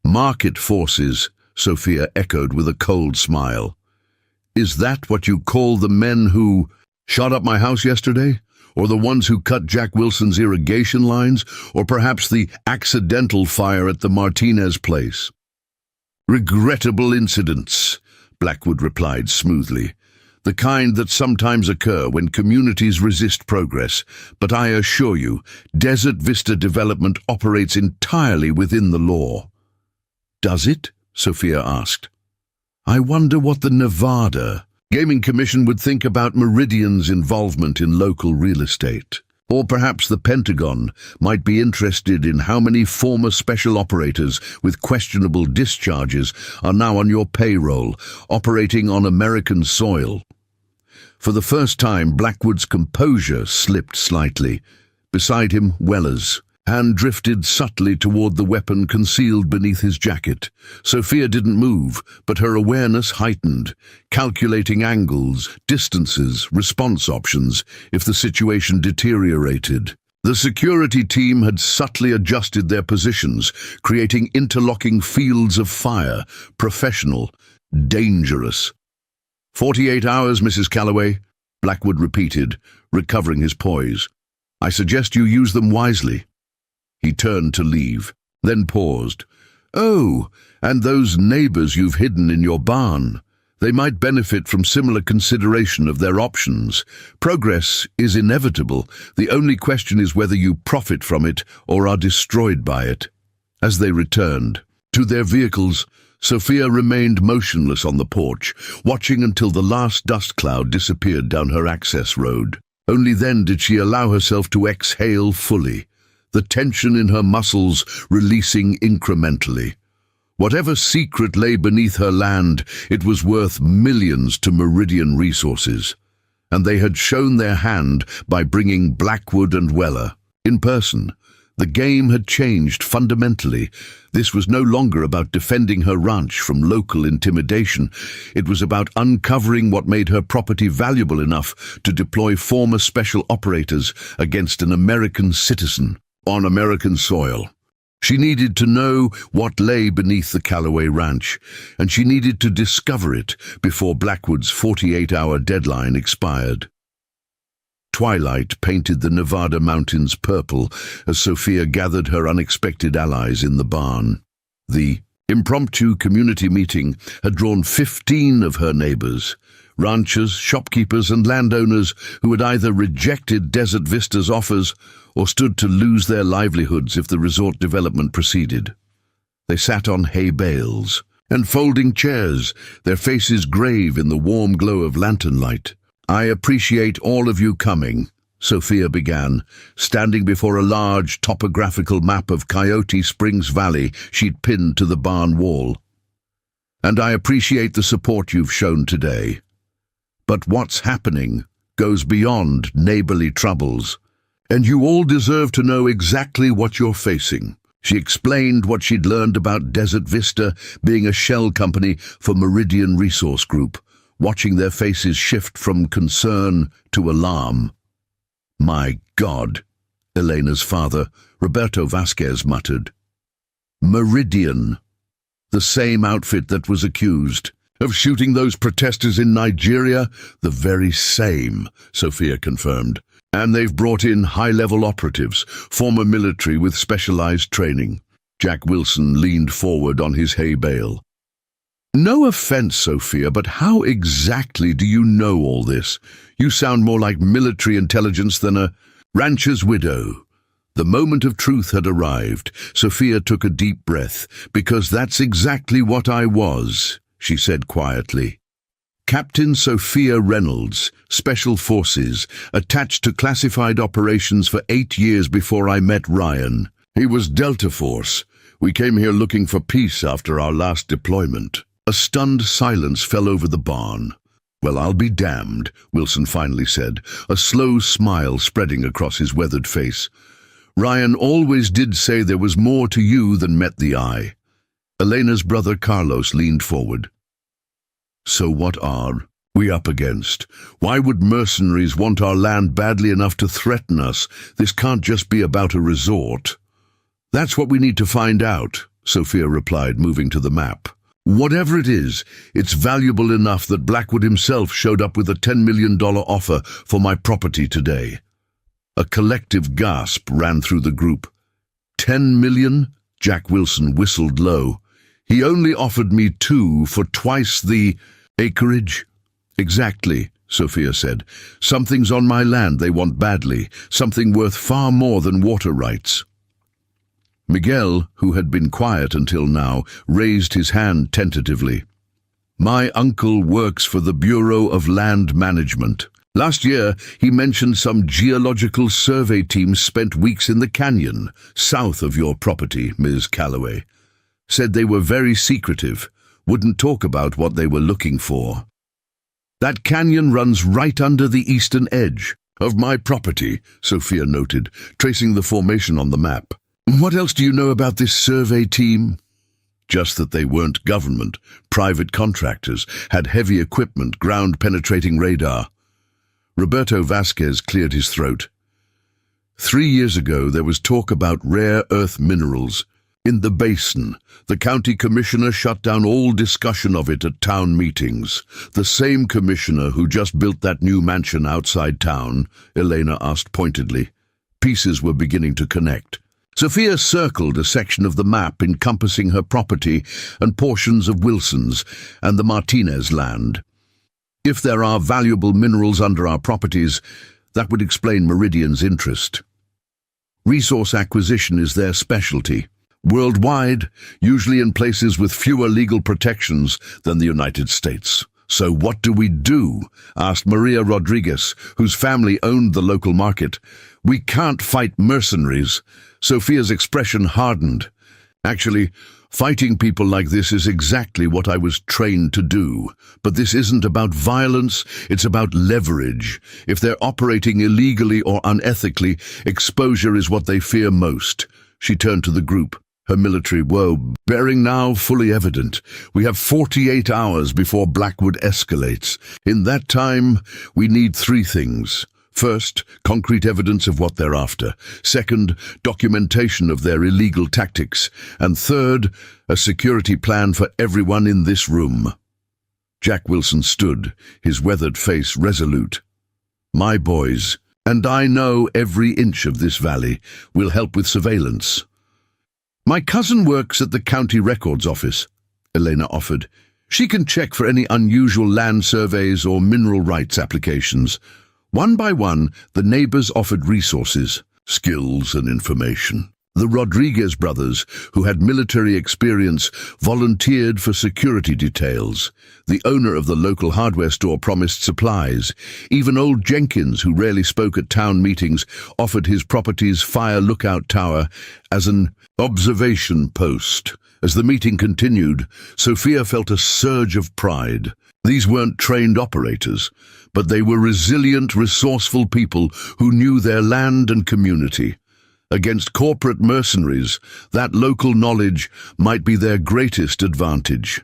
"Market forces," Sophia echoed with a cold smile. "Is that what you call the men who shot up my house yesterday? Or the ones who cut Jack Wilson's irrigation lines? Or perhaps the accidental fire at the Martinez place?" "Regrettable incidents," Blackwood replied smoothly. "The kind that sometimes occur when communities resist progress. But I assure you, Desert Vista Development operates entirely within the law." "Does it?" Sophia asked. "I wonder what the Nevada Gaming Commission would think about Meridian's involvement in local real estate. Or perhaps the Pentagon might be interested in how many former special operators with questionable discharges are now on your payroll, operating on American soil." For the first time, Blackwood's composure slipped slightly. Beside him, Weller's hand drifted subtly toward the weapon concealed beneath his jacket. Sophia didn't move, but her awareness heightened, calculating angles, distances, response options if the situation deteriorated. The security team had subtly adjusted their positions, creating interlocking fields of fire, professional, dangerous. 48 hours, Mrs. Calloway, Blackwood repeated, recovering his poise. "I suggest you use them wisely." He turned to leave, then paused. "Oh, and those neighbors you've hidden in your barn. They might benefit from similar consideration of their options. Progress is inevitable. The only question is whether you profit from it or are destroyed by it." As they returned to their vehicles, Sophia remained motionless on the porch, watching until the last dust cloud disappeared down her access road. Only then did she allow herself to exhale fully, the tension in her muscles releasing incrementally. Whatever secret lay beneath her land, it was worth millions to Meridian Resources. and they had shown their hand by bringing Blackwood and Weller in person. The game had changed fundamentally. This was no longer about defending her ranch from local intimidation. It was about uncovering what made her property valuable enough to deploy former special operators against an American citizen on American soil. She needed to know what lay beneath the Callaway Ranch, and she needed to discover it before Blackwood's 48-hour deadline expired. Twilight painted the Nevada mountains purple as Sophia gathered her unexpected allies in the barn. The impromptu community meeting had drawn 15 of her neighbors, ranchers, shopkeepers, and landowners who had either rejected Desert Vista's offers or stood to lose their livelihoods if the resort development proceeded. They sat on hay bales and folding chairs, their faces grave in the warm glow of lantern light. "I appreciate all of you coming," Sophia began, standing before a large topographical map of Coyote Springs Valley she'd pinned to the barn wall. "And I appreciate the support you've shown today. But what's happening goes beyond neighborly troubles, and you all deserve to know exactly what you're facing." She explained what she'd learned about Desert Vista being a shell company for Meridian Resource Group, watching their faces shift from concern to alarm. "My God," Elena's father, Roberto Vasquez, muttered. "Meridian, the same outfit that was accused of shooting those protesters in Nigeria?" "The very same," Sophia confirmed. "And they've brought in high-level operatives, former military with specialized training." Jack Wilson leaned forward on his hay bale. "No offense, Sophia, but how exactly do you know all this? You sound more like military intelligence than a rancher's widow." The moment of truth had arrived. Sophia took a deep breath. "Because that's exactly what I was," she said quietly. "Captain Sophia Reynolds, Special Forces, attached to classified operations for 8 years before I met Ryan. He was Delta Force. We came here looking for peace after our last deployment." A stunned silence fell over the barn. "Well, I'll be damned," Wilson finally said, a slow smile spreading across his weathered face. "Ryan always did say there was more to you than met the eye." Elena's brother Carlos leaned forward. "So what are we up against? Why would mercenaries want our land badly enough to threaten us? This can't just be about a resort." "That's what we need to find out," Sophia replied, moving to the map. "Whatever it is, it's valuable enough that Blackwood himself showed up with a $10 million offer for my property today." A collective gasp ran through the group. "10 million?" Jack Wilson whistled low. "He only offered me 2 for twice the acreage." "Exactly," Sophia said. "Something's on my land they want badly, something worth far more than water rights." Miguel, who had been quiet until now, raised his hand tentatively. "My uncle works for the Bureau of Land Management. Last year, he mentioned some geological survey teams spent weeks in the canyon, south of your property, Ms. Callaway. Said they were very secretive, wouldn't talk about what they were looking for." "That canyon runs right under the eastern edge of my property," Sophia noted, tracing the formation on the map. "What else do you know about this survey team?" "Just that they weren't government, private contractors, had heavy equipment, ground-penetrating radar." Roberto Vasquez cleared his throat. 3 years ago, there was talk about rare earth minerals in the basin. The county commissioner shut down all discussion of it at town meetings." "The same commissioner who just built that new mansion outside town?" Elena asked pointedly. Pieces were beginning to connect. Sophia circled a section of the map encompassing her property and portions of Wilson's and the Martinez land. "If there are valuable minerals under our properties, that would explain Meridian's interest. Resource acquisition is their specialty. Worldwide, usually in places with fewer legal protections than the United States." "So what do we do?" asked Maria Rodriguez, whose family owned the local market. "We can't fight mercenaries." Sophia's expression hardened. "Actually, Fighting people like this is exactly what I was trained to do. But this isn't about violence, it's about leverage. If they're operating illegally or unethically, exposure is what they fear most. She turned to the group, her military woe bearing now fully evident. We have 48 hours before Blackwood escalates. In that time, we need 3 things. First, concrete evidence of what they're after. Second, documentation of their illegal tactics. And third, a security plan for everyone in this room. Jack Wilson stood, his weathered face resolute. My boys, and I know every inch of this valley, will help with surveillance. My cousin works at the county records office, Elena offered. She can check for any unusual land surveys or mineral rights applications. One by one, the neighbors offered resources, skills and information. The Rodriguez brothers, who had military experience, volunteered for security details. The owner of the local hardware store promised supplies. Even old Jenkins, who rarely spoke at town meetings, offered his property's fire lookout tower as an observation post. As the meeting continued, Sophia felt a surge of pride. These weren't trained operators, but they were resilient, resourceful people who knew their land and community. Against corporate mercenaries, that local knowledge might be their greatest advantage.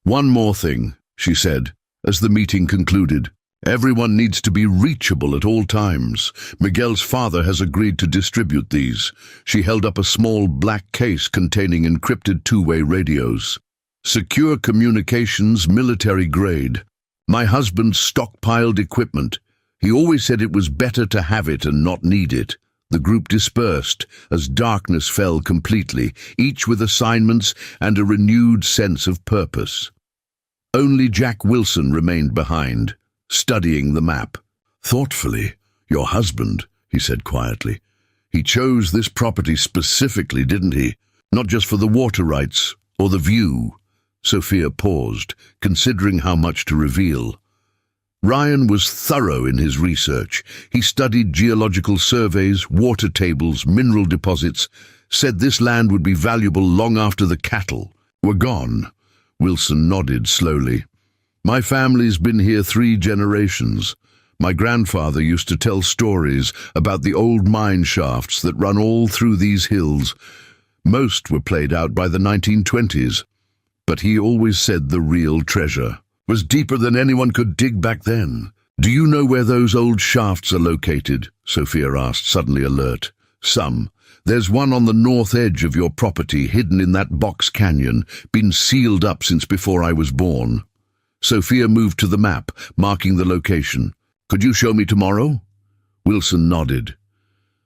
One more thing, she said, as the meeting concluded. Everyone needs to be reachable at all times. Miguel's father has agreed to distribute these. She held up a small black case containing encrypted two-way radios. Secure communications, military grade. My husband stockpiled equipment. He always said it was better to have it and not need it. The group dispersed as darkness fell completely, each with assignments and a renewed sense of purpose. Only Jack Wilson remained behind, studying the map. Thoughtfully, your husband, he said quietly. He chose this property specifically, didn't he? Not just for the water rights or the view. Sophia paused, considering how much to reveal. Ryan was thorough in his research. He studied geological surveys, water tables, mineral deposits, said this land would be valuable long after the cattle were gone. Wilson nodded slowly. My family's been here 3 generations. My grandfather used to tell stories about the old mine shafts that run all through these hills. Most were played out by the 1920s. But he always said the real treasure was deeper than anyone could dig back then. Do you know where those old shafts are located? Sophia asked, suddenly alert. Some. There's one on the north edge of your property, hidden in that box canyon, been sealed up since before I was born. Sophia moved to the map, marking the location. Could you show me tomorrow? Wilson nodded.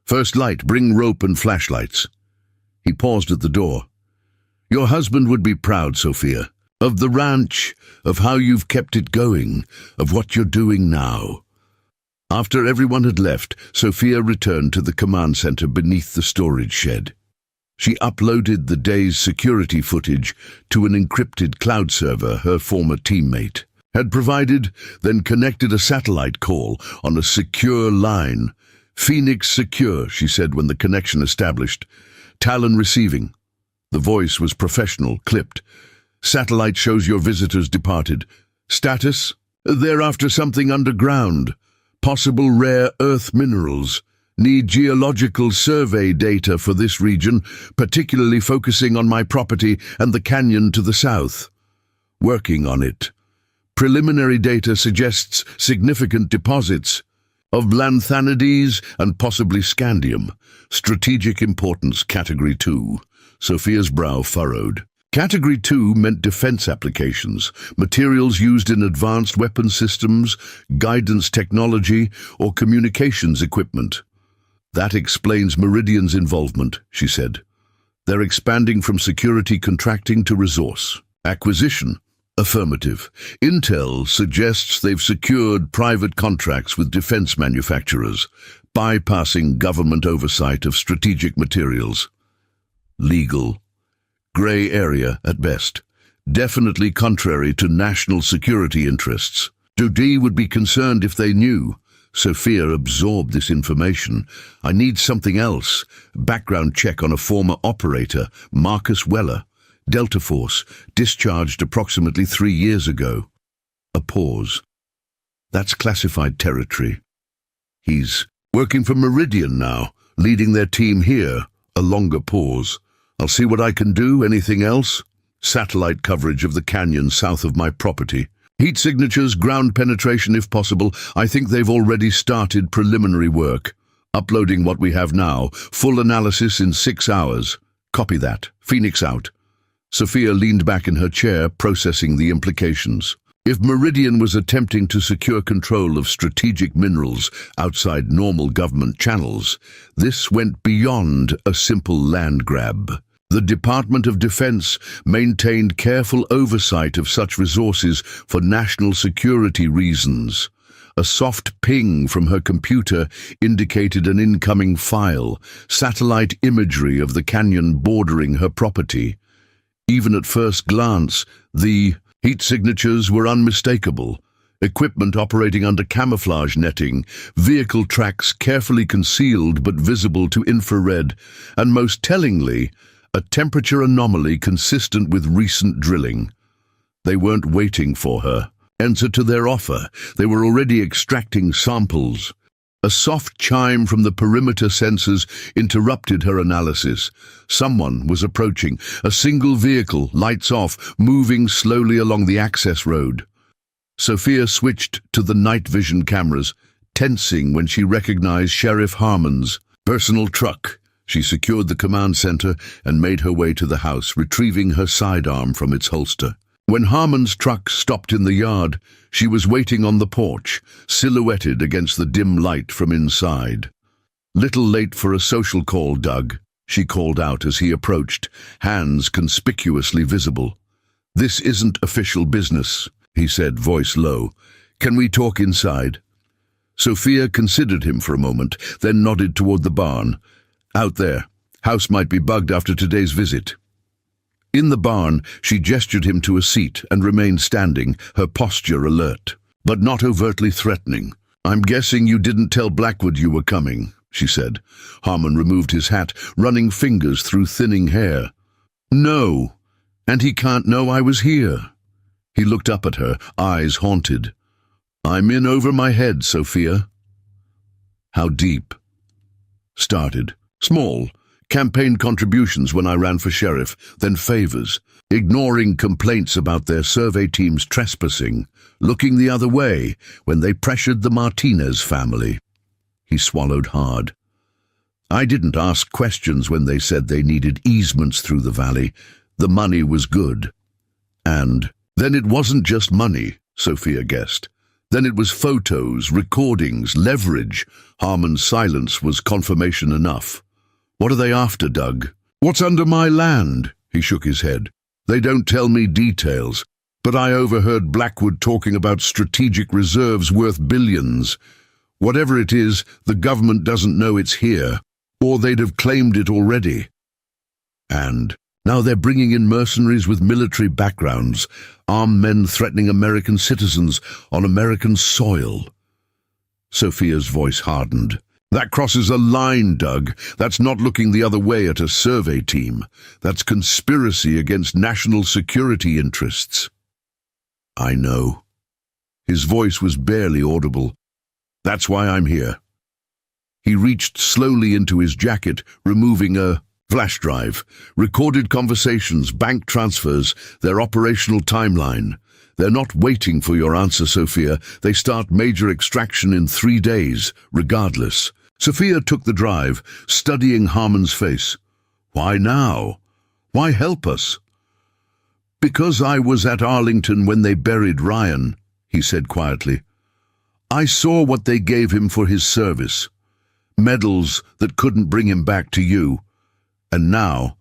First light, bring rope and flashlights. He paused at the door. Your husband would be proud, Sophia. Of the ranch, of how you've kept it going, of what you're doing now. After everyone had left, Sophia returned to the command center beneath the storage shed. She uploaded the day's security footage to an encrypted cloud server her former teammate had provided, then connected a satellite call on a secure line. Phoenix secure, she said when the connection established. Talon receiving. The voice was professional, clipped. Satellite shows your visitors departed. Status? They're after something underground. Possible rare earth minerals. Need geological survey data for this region, particularly focusing on my property and the canyon to the south. Working on it. Preliminary data suggests significant deposits of lanthanides and possibly scandium. Strategic importance, Category 2. Sophia's brow furrowed. Category 2 meant defense applications, materials used in advanced weapon systems, guidance technology, or communications equipment. That explains Meridian's involvement, she said. They're expanding from security contracting to resource acquisition. Affirmative. Intel suggests they've secured private contracts with defense manufacturers, bypassing government oversight of strategic materials. Legal. Gray area at best. Definitely contrary to national security interests. Dodi would be concerned if they knew. Sophia absorbed this information. I need something else. Background check on a former operator, Marcus Weller. Delta Force, discharged approximately 3 years ago. A pause. That's classified territory. He's working for Meridian now, leading their team here. A longer pause. I'll see what I can do. Anything else? Satellite coverage of the canyon south of my property. Heat signatures, ground penetration if possible. I think they've already started preliminary work. Uploading what we have now. Full analysis in 6 hours. Copy that. Phoenix out. Sophia leaned back in her chair, processing the implications. If Meridian was attempting to secure control of strategic minerals outside normal government channels, this went beyond a simple land grab. The Department of Defense maintained careful oversight of such resources for national security reasons. A soft ping from her computer indicated an incoming file, satellite imagery of the canyon bordering her property. Even at first glance, the heat signatures were unmistakable. Equipment operating under camouflage netting, vehicle tracks carefully concealed but visible to infrared, and most tellingly, a temperature anomaly consistent with recent drilling. They weren't waiting for her. Answer to their offer. They were already extracting samples. A soft chime from the perimeter sensors interrupted her analysis. Someone was approaching. A single vehicle, lights off, moving slowly along the access road. Sophia switched to the night vision cameras, tensing when she recognized Sheriff Harmon's personal truck. She secured the command center and made her way to the house, retrieving her sidearm from its holster. When Harmon's truck stopped in the yard, she was waiting on the porch, silhouetted against the dim light from inside. "Little late for a social call, Doug," she called out as he approached, hands conspicuously visible. "This isn't official business," he said, voice low. "Can we talk inside?" Sophia considered him for a moment, then nodded toward the barn. "Out there. House might be bugged after today's visit." In the barn, she gestured him to a seat and remained standing, her posture alert, but not overtly threatening. "I'm guessing you didn't tell Blackwood you were coming," she said. Harmon removed his hat, running fingers through thinning hair. "No, and he can't know I was here." He looked up at her, eyes haunted. "I'm in over my head, Sophia." "How deep?" "Started. Small. Campaign contributions when I ran for sheriff, then favors, ignoring complaints about their survey team's trespassing, looking the other way when they pressured the Martinez family." He swallowed hard. "I didn't ask questions when they said they needed easements through the valley. The money was good." "And then it wasn't just money," Sophia guessed. "Then it was photos, recordings, leverage." Harmon's silence was confirmation enough. "What are they after, Doug?" "What's under my land?" He shook his head. "They don't tell me details, but I overheard Blackwood talking about strategic reserves worth billions. Whatever it is, the government doesn't know it's here, or they'd have claimed it already. And now they're bringing in mercenaries with military backgrounds, armed men threatening American citizens on American soil." Sophia's voice hardened. "That crosses a line, Doug. That's not looking the other way at a survey team. That's conspiracy against national security interests." "I know." His voice was barely audible. "That's why I'm here." He reached slowly into his jacket, removing a flash drive. Recorded conversations, bank transfers, their operational timeline. "They're not waiting for your answer, Sophia. They start major extraction in 3 days, regardless." Sophia took the drive, studying Harmon's face. "Why now? Why help us?" "Because I was at Arlington when they buried Ryan," he said quietly. "I saw what they gave him for his service. Medals that couldn't bring him back to you. And now,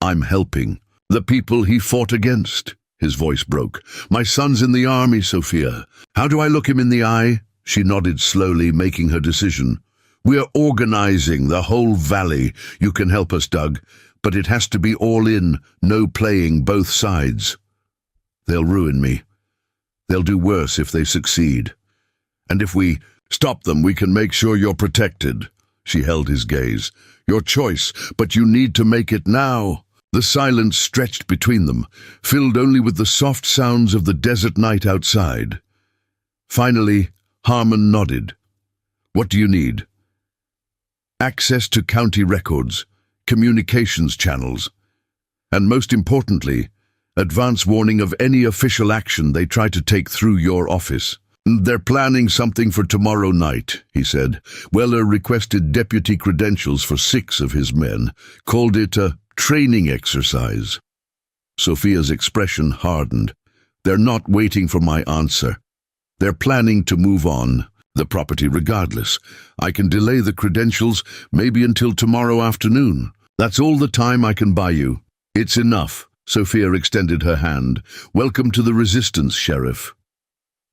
I'm helping the people he fought against." His voice broke. "My son's in the army, Sophia. How do I look him in the eye?" She nodded slowly, making her decision. "We're organizing the whole valley. You can help us, Doug, but it has to be all in, no playing both sides. They'll ruin me. They'll do worse if they succeed. And if we stop them, we can make sure you're protected." She held his gaze. "Your choice, but you need to make it now." The silence stretched between them, filled only with the soft sounds of the desert night outside. Finally, Harmon nodded. "What do you need?" "Access to county records, communications channels, and most importantly, advance warning of any official action they try to take through your office." "They're planning something for tomorrow night," he said. Weller requested deputy credentials for 6 of his men, called it a training exercise. Sophia's expression hardened. "They're not waiting for my answer. They're planning to move on the property regardless. I can delay the credentials maybe until tomorrow afternoon. That's all the time I can buy you." "It's enough." Sophia extended her hand. "Welcome to the resistance, Sheriff."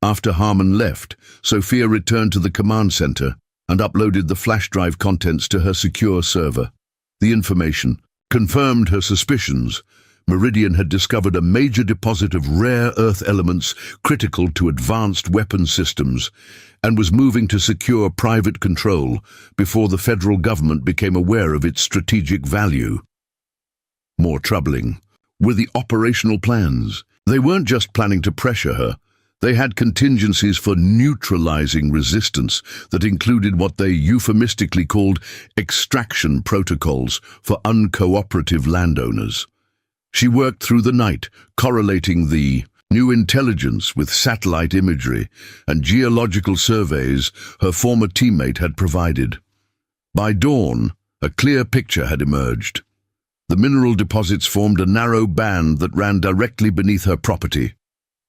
After Harmon left, Sophia returned to the command center and uploaded the flash drive contents to her secure server. The information confirmed her suspicions. Meridian had discovered a major deposit of rare earth elements critical to advanced weapon systems and was moving to secure private control before the federal government became aware of its strategic value. More troubling were the operational plans. They weren't just planning to pressure her. They had contingencies for neutralizing resistance that included what they euphemistically called extraction protocols for uncooperative landowners. She worked through the night, correlating the new intelligence with satellite imagery and geological surveys her former teammate had provided. By dawn, a clear picture had emerged. The mineral deposits formed a narrow band that ran directly beneath her property,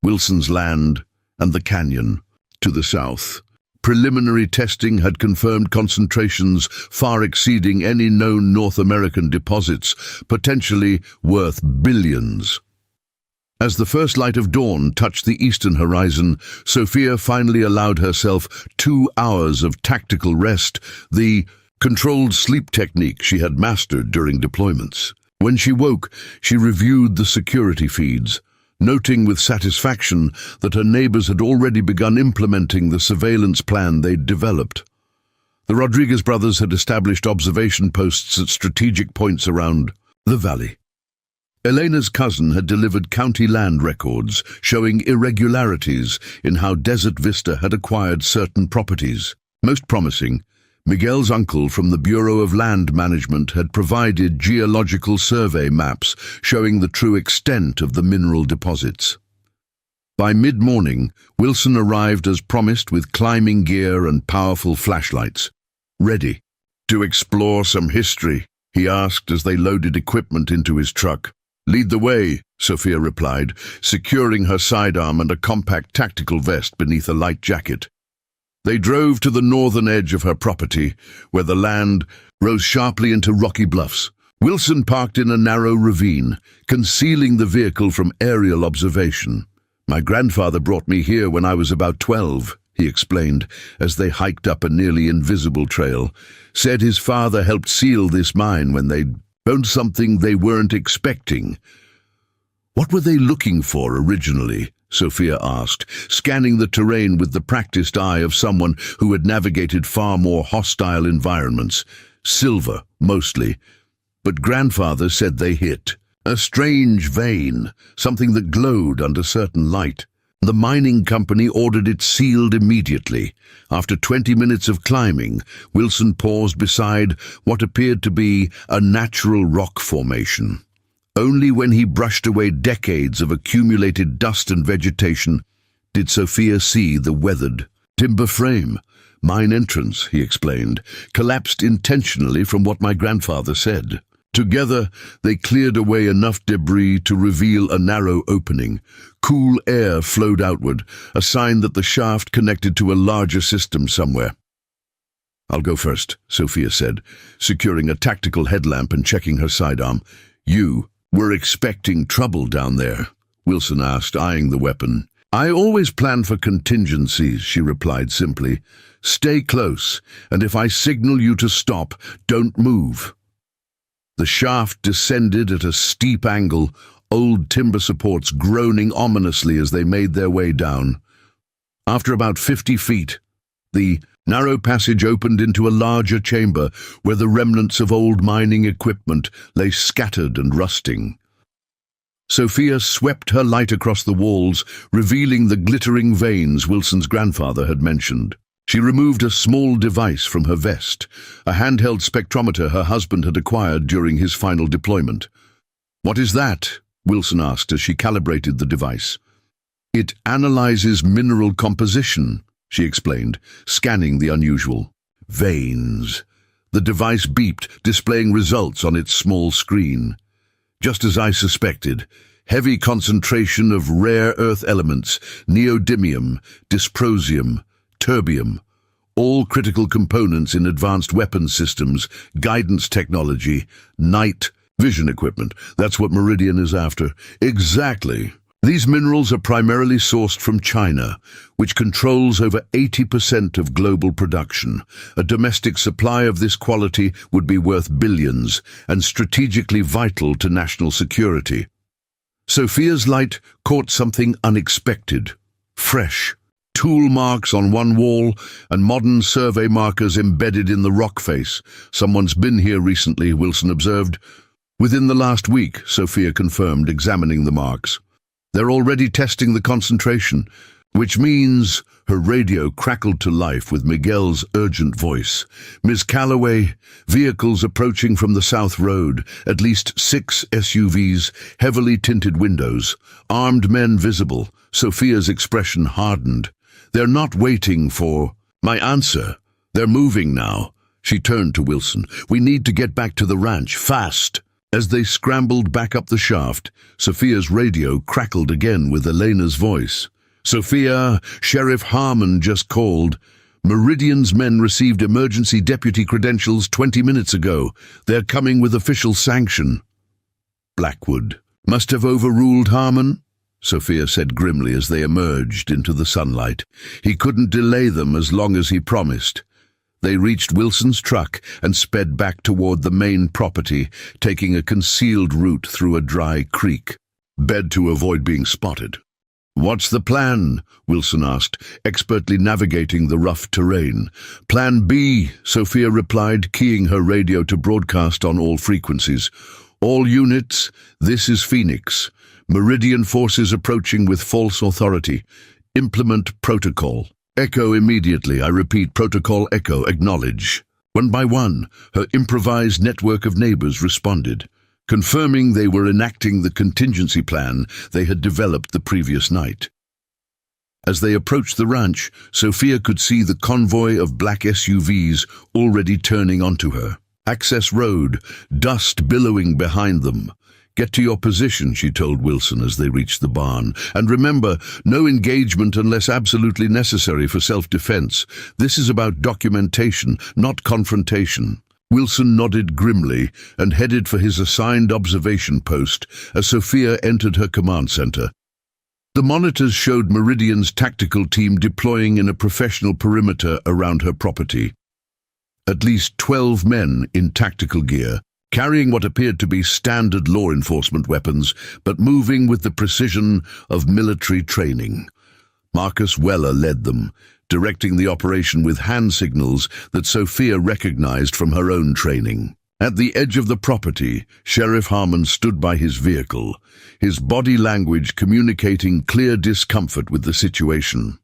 Wilson's land, and the canyon to the south. Preliminary testing had confirmed concentrations far exceeding any known North American deposits, potentially worth billions. As the first light of dawn touched the eastern horizon, Sophia finally allowed herself 2 hours of tactical rest, the controlled sleep technique she had mastered during deployments. When she woke, she reviewed the security feeds, noting with satisfaction that her neighbors had already begun implementing the surveillance plan they'd developed. The Rodriguez brothers had established observation posts at strategic points around the valley. Elena's cousin had delivered county land records showing irregularities in how Desert Vista had acquired certain properties. Most promising, Miguel's uncle from the Bureau of Land Management had provided geological survey maps showing the true extent of the mineral deposits. By mid-morning, Wilson arrived as promised with climbing gear and powerful flashlights. "Ready to explore some history?" he asked as they loaded equipment into his truck. "Lead the way," Sophia replied, securing her sidearm and a compact tactical vest beneath a light jacket. They drove to the northern edge of her property, where the land rose sharply into rocky bluffs. Wilson parked in a narrow ravine, concealing the vehicle from aerial observation. "My grandfather brought me here when I was about 12, he explained, as they hiked up a nearly invisible trail. "Said his father helped seal this mine when they found something they weren't expecting." "What were they looking for originally?" Sophia asked, scanning the terrain with the practiced eye of someone who had navigated far more hostile environments. "Silver, mostly. But grandfather said they hit a strange vein, something that glowed under certain light. The mining company ordered it sealed immediately. After 20 minutes of climbing, Wilson paused beside what appeared to be a natural rock formation. Only when he brushed away decades of accumulated dust and vegetation did Sophia see the weathered timber frame. "Mine entrance," he explained, "collapsed intentionally from what my grandfather said." Together, they cleared away enough debris to reveal a narrow opening. Cool air flowed outward, a sign that the shaft connected to a larger system somewhere. "I'll go first," Sophia said, securing a tactical headlamp and checking her sidearm. "You were expecting trouble down there?" Wilson asked, eyeing the weapon. "I always plan for contingencies," she replied simply. "Stay close, and if I signal you to stop, don't move." The shaft descended at a steep angle, old timber supports groaning ominously as they made their way down. After about 50 feet, the Narrow passage opened into a larger chamber where the remnants of old mining equipment lay scattered and rusting. Sophia swept her light across the walls, revealing the glittering veins Wilson's grandfather had mentioned. She removed a small device from her vest, a handheld spectrometer her husband had acquired during his final deployment. "What is that?" Wilson asked as she calibrated the device. "It analyzes mineral composition," she explained, scanning the unusual. "Veins." The device beeped, displaying results on its small screen. "Just as I suspected. Heavy concentration of rare earth elements, neodymium, dysprosium, terbium, all critical components in advanced weapons systems, guidance technology, night vision equipment. That's what Meridian is after." "Exactly. These minerals are primarily sourced from China, which controls over 80% of global production. A domestic supply of this quality would be worth billions and strategically vital to national security." Sophia's light caught something unexpected, fresh. Tool marks on one wall and modern survey markers embedded in the rock face. "Someone's been here recently," Wilson observed. "Within the last week," Sophia confirmed, examining the marks. "They're already testing the concentration, which means—" Her radio crackled to life with Miguel's urgent voice. "Miss Calloway, vehicles approaching from the South Road, at least 6 SUVs, heavily tinted windows, armed men visible." Sophia's expression hardened. "They're not waiting for my answer. They're moving now." She turned to Wilson. "We need to get back to the ranch, fast." As they scrambled back up the shaft, Sophia's radio crackled again with Elena's voice. "Sophia, Sheriff Harmon just called. Meridian's men received emergency deputy credentials 20 minutes ago. They're coming with official sanction." Blackwood must have overruled Harmon, Sophia said grimly as they emerged into the sunlight. "He couldn't delay them as long as he promised." They reached Wilson's truck and sped back toward the main property, taking a concealed route through a dry creek, bed to avoid being spotted. "What's the plan?" Wilson asked, expertly navigating the rough terrain. "Plan B," Sophia replied, keying her radio to broadcast on all frequencies. "All units, this is Phoenix. Meridian forces approaching with false authority. Implement protocol. Echo immediately. I repeat, protocol echo, acknowledge." One by one, her improvised network of neighbors responded, confirming they were enacting the contingency plan they had developed the previous night. As they approached the ranch, Sophia could see the convoy of black SUVs already turning onto her. Access road, dust billowing behind them. "Get to your position," she told Wilson as they reached the barn. "And remember, no engagement unless absolutely necessary for self-defense. This is about documentation, not confrontation." Wilson nodded grimly and headed for his assigned observation post as Sophia entered her command center. The monitors showed Meridian's tactical team deploying in a professional perimeter around her property. At least 12 men in tactical gear, carrying what appeared to be standard law enforcement weapons, but moving with the precision of military training. Marcus Weller led them, directing the operation with hand signals that Sophia recognized from her own training. At the edge of the property, Sheriff Harmon stood by his vehicle, his body language communicating clear discomfort with the situation.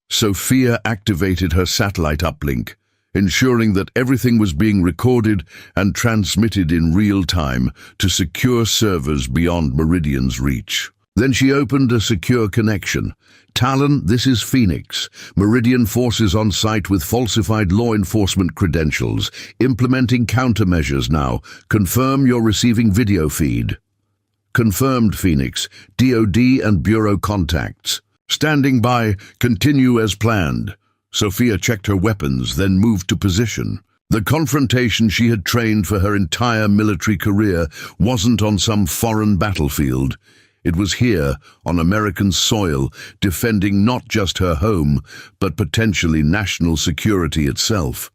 Sophia activated her satellite uplink, ensuring that everything was being recorded and transmitted in real time to secure servers beyond Meridian's reach. Then she opened a secure connection. "Talon, this is Phoenix. Meridian forces on site with falsified law enforcement credentials, implementing countermeasures now. Confirm you're receiving video feed." "Confirmed, Phoenix. DoD and Bureau contacts. Standing by. Continue as planned." Sophia checked her weapons, then moved to position. The confrontation she had trained for her entire military career wasn't on some foreign battlefield. It was here, on American soil, defending not just her home, but potentially national security itself.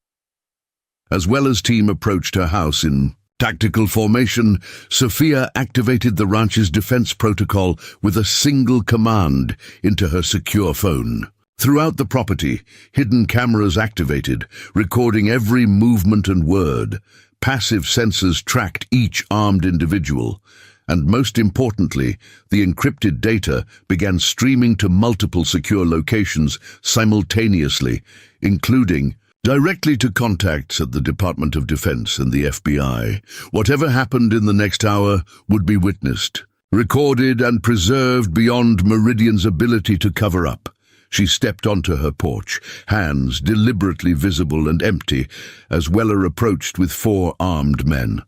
As Weller's team approached her house in tactical formation, Sophia activated the ranch's defense protocol with a single command into her secure phone. Throughout the property, hidden cameras activated, recording every movement and word. Passive sensors tracked each armed individual. And most importantly, the encrypted data began streaming to multiple secure locations simultaneously, including directly to contacts at the Department of Defense and the FBI. Whatever happened in the next hour would be witnessed, recorded and preserved beyond Meridian's ability to cover up. She stepped onto her porch, hands deliberately visible and empty, as Weller approached with 4 armed men.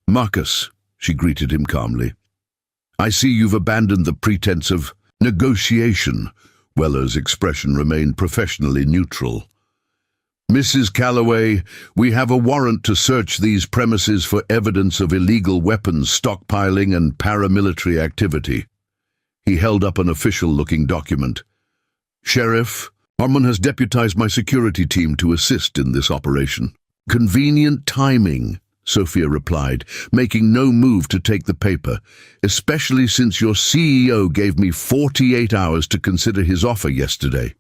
"Marcus," she greeted him calmly. "I see you've abandoned the pretense of negotiation." Weller's expression remained professionally neutral. "Mrs. Calloway, we have a warrant to search these premises for evidence of illegal weapons stockpiling and paramilitary activity." He held up an official-looking document. "Sheriff, Harmon has deputized my security team to assist in this operation." "Convenient timing," Sophia replied, making no move to take the paper, "especially since your CEO gave me 48 hours to consider his offer yesterday."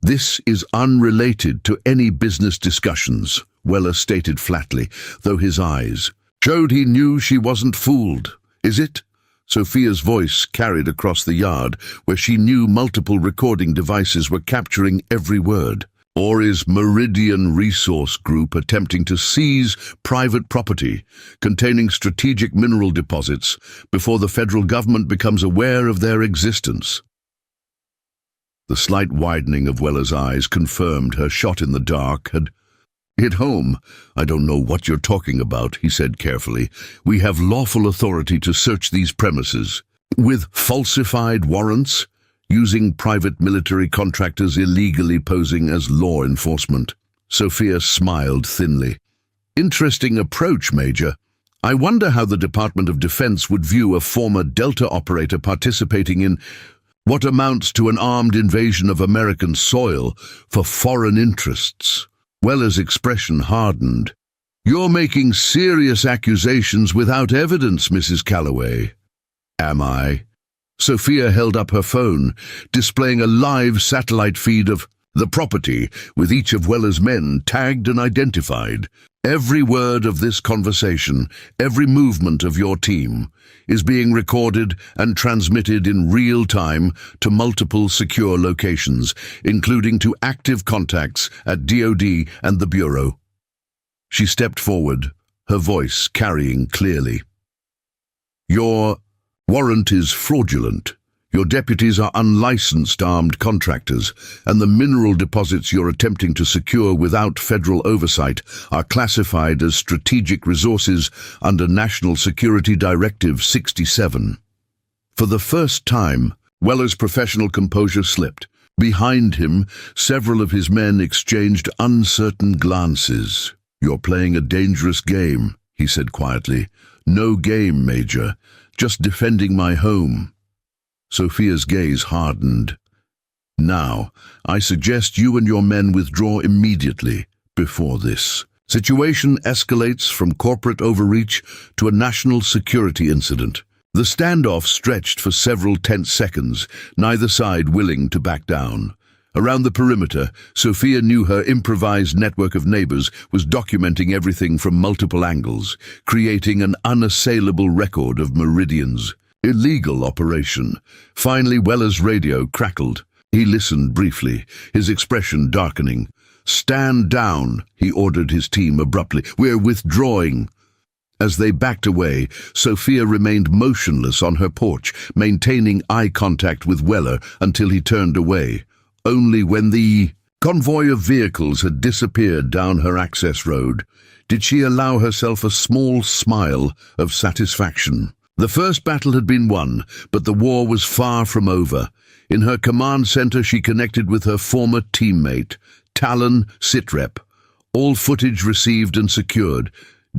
"This is unrelated to any business discussions," Weller stated flatly, though his eyes showed he knew she wasn't fooled. "Is it?" Sophia's voice carried across the yard, where she knew multiple recording devices were capturing every word. "Or is Meridian Resource Group attempting to seize private property containing strategic mineral deposits before the federal government becomes aware of their existence?" The slight widening of Weller's eyes confirmed her shot in the dark had hit home. "I don't know what you're talking about," he said carefully. "We have lawful authority to search these premises. With falsified warrants, using private military contractors illegally posing as law enforcement." Sophia smiled thinly. "Interesting approach, Major. I wonder how the Department of Defense would view a former Delta operator participating in what amounts to an armed invasion of American soil for foreign interests." Weller's expression hardened. "You're making serious accusations without evidence, Mrs. Calloway." "Am I?" Sophia held up her phone, displaying a live satellite feed of the property, with each of Weller's men tagged and identified. "Every word of this conversation, every movement of your team, is being recorded and transmitted in real time to multiple secure locations, including to active contacts at DoD and the Bureau." She stepped forward, her voice carrying clearly. "Your warrant is fraudulent. Your deputies are unlicensed armed contractors, and the mineral deposits you're attempting to secure without federal oversight are classified as strategic resources under National Security Directive 67. For the first time, Weller's professional composure slipped. Behind him, several of his men exchanged uncertain glances. "You're playing a dangerous game," he said quietly. "No game, Major. Just defending my home." Sophia's gaze hardened. "Now, I suggest you and your men withdraw immediately before this situation escalates from corporate overreach to a national security incident." The standoff stretched for several tense seconds, neither side willing to back down. Around the perimeter, Sophia knew her improvised network of neighbors was documenting everything from multiple angles, creating an unassailable record of Meridian's illegal operation. Finally, Weller's radio crackled. He listened briefly, his expression darkening. "Stand down," he ordered his team abruptly. "We're withdrawing." As they backed away, Sophia remained motionless on her porch, maintaining eye contact with Weller until he turned away. Only when the convoy of vehicles had disappeared down her access road did she allow herself a small smile of satisfaction. The first battle had been won, but the war was far from over. In her command center, she connected with her former teammate, Talon Sitrep. "All footage received and secured.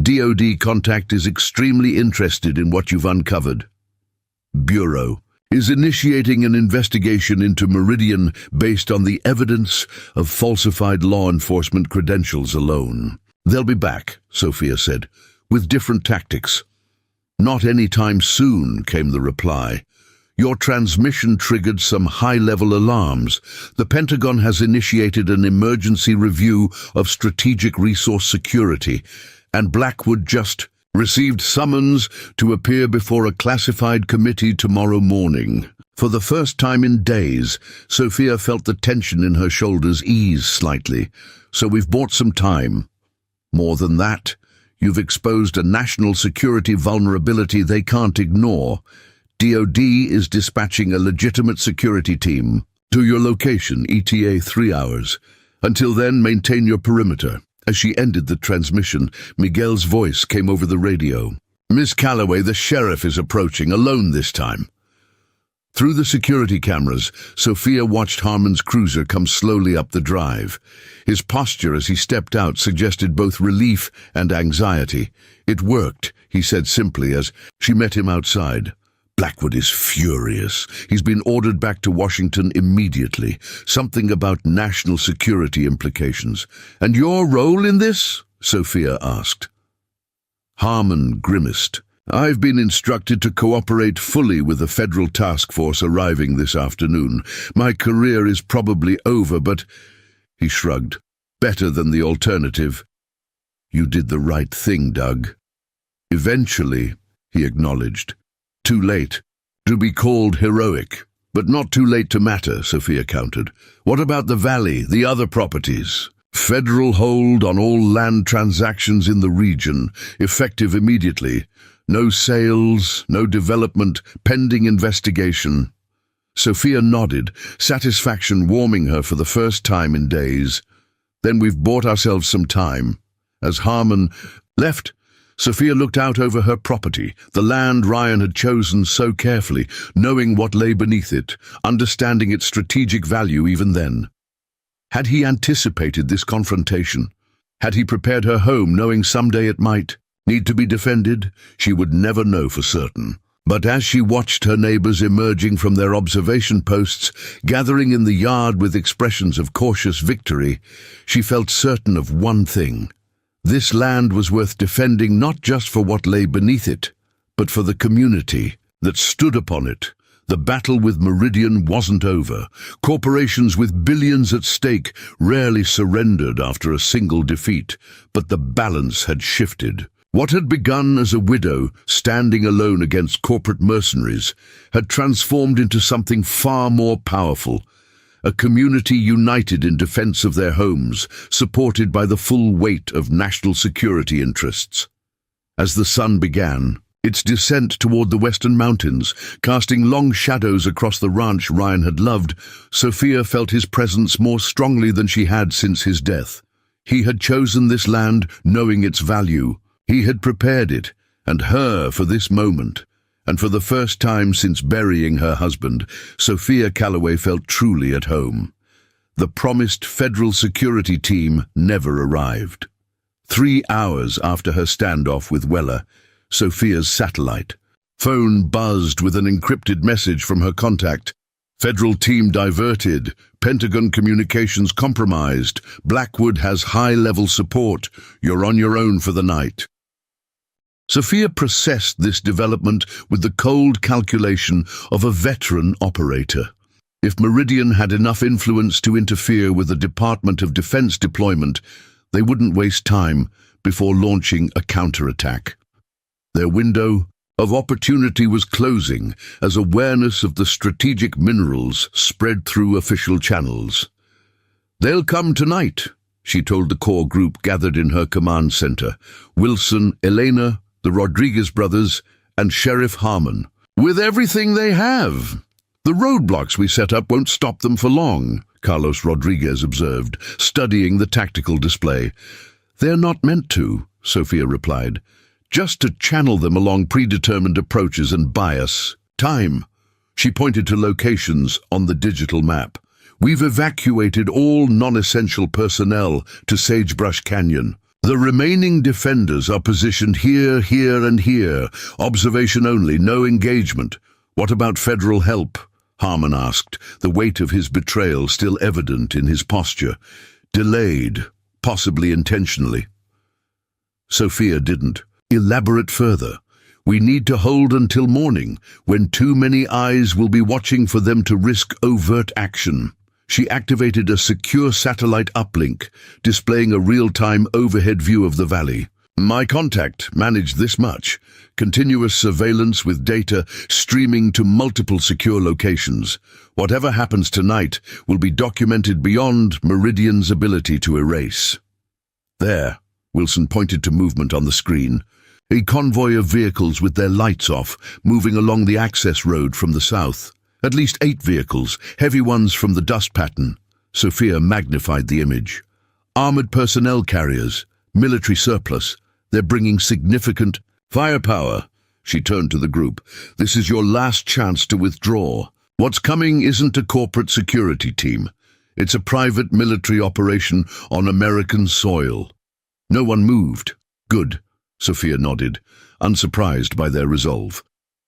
DoD contact is extremely interested in what you've uncovered. Bureau is initiating an investigation into Meridian based on the evidence of falsified law enforcement credentials alone." "They'll be back," Sophia said, "with different tactics." "Not any time soon," came the reply. Your transmission triggered some high-level alarms. The Pentagon has initiated an emergency review of strategic resource security, and Blackwood just received summons to appear before a classified committee tomorrow morning. For the first time in days, Sophia felt the tension in her shoulders ease slightly. So we've bought some time. More than that, you've exposed a national security vulnerability they can't ignore. DoD is dispatching a legitimate security team to your location, ETA 3 hours. Until then, maintain your perimeter. As she ended the transmission, Miguel's voice came over the radio. Miss Calloway, the sheriff is approaching, alone this time. Through the security cameras, Sophia watched Harmon's cruiser come slowly up the drive. His posture as he stepped out suggested both relief and anxiety. It worked, he said simply as she met him outside. Blackwood is furious. He's been ordered back to Washington immediately. Something about national security implications. And your role in this? Sophia asked. Harmon grimaced. I've been instructed to cooperate fully with the federal task force arriving this afternoon. My career is probably over, but... He shrugged. Better than the alternative. You did the right thing, Doug. Eventually, he acknowledged. Too late. To be called heroic. But not too late to matter, Sophia countered. What about the valley, the other properties? Federal hold on all land transactions in the region, effective immediately. No sales, no development, pending investigation. Sophia nodded, satisfaction warming her for the first time in days. Then we've bought ourselves some time. As Harmon left, Sophia looked out over her property, the land Ryan had chosen so carefully, knowing what lay beneath it, understanding its strategic value even then. Had he anticipated this confrontation? Had he prepared her home, knowing someday it might need to be defended? She would never know for certain. But as she watched her neighbors emerging from their observation posts, gathering in the yard with expressions of cautious victory, she felt certain of one thing. This land was worth defending not just for what lay beneath it, but for the community that stood upon it. The battle with Meridian wasn't over. Corporations with billions at stake rarely surrendered after a single defeat, but the balance had shifted. What had begun as a widow standing alone against corporate mercenaries had transformed into something far more powerful. A community united in defense of their homes, supported by the full weight of national security interests. As the sun began its descent toward the western mountains, casting long shadows across the ranch Ryan had loved, Sophia felt his presence more strongly than she had since his death. He had chosen this land knowing its value. He had prepared it, and her for this moment. And for the first time since burying her husband, Sophia Calloway felt truly at home. The promised federal security team never arrived. 3 hours after her standoff with Weller, Sophia's satellite phone buzzed with an encrypted message from her contact. Federal team diverted. Pentagon communications compromised. Blackwood has high-level support. You're on your own for the night. Sophia processed this development with the cold calculation of a veteran operator. If Meridian had enough influence to interfere with the Department of Defense deployment, they wouldn't waste time before launching a counterattack. Their window of opportunity was closing as awareness of the strategic minerals spread through official channels. They'll come tonight, she told the core group gathered in her command center. Wilson, Elena, the Rodriguez brothers, and Sheriff Harmon. With everything they have. The roadblocks we set up won't stop them for long, Carlos Rodriguez observed, studying the tactical display. They're not meant to, Sophia replied. Just to channel them along predetermined approaches and bias. Time. She pointed to locations on the digital map. We've evacuated all non-essential personnel to Sagebrush Canyon. The remaining defenders are positioned here, here, and here. Observation only, no engagement. What about federal help? Harmon asked, the weight of his betrayal still evident in his posture. Delayed, possibly intentionally. Sophia didn't. Elaborate further. We need to hold until morning, when too many eyes will be watching for them to risk overt action. She activated a secure satellite uplink, displaying a real-time overhead view of the valley. My contact managed this much. Continuous surveillance with data streaming to multiple secure locations. Whatever happens tonight will be documented beyond Meridian's ability to erase. There, Wilson pointed to movement on the screen. A convoy of vehicles with their lights off, moving along the access road from the south. At least 8 vehicles, heavy ones from the dust pattern. Sophia magnified the image. Armored personnel carriers, military surplus. They're bringing significant firepower. She turned to the group. This is your last chance to withdraw. What's coming isn't a corporate security team. It's a private military operation on American soil. No one moved. Good. Sophia nodded, unsurprised by their resolve.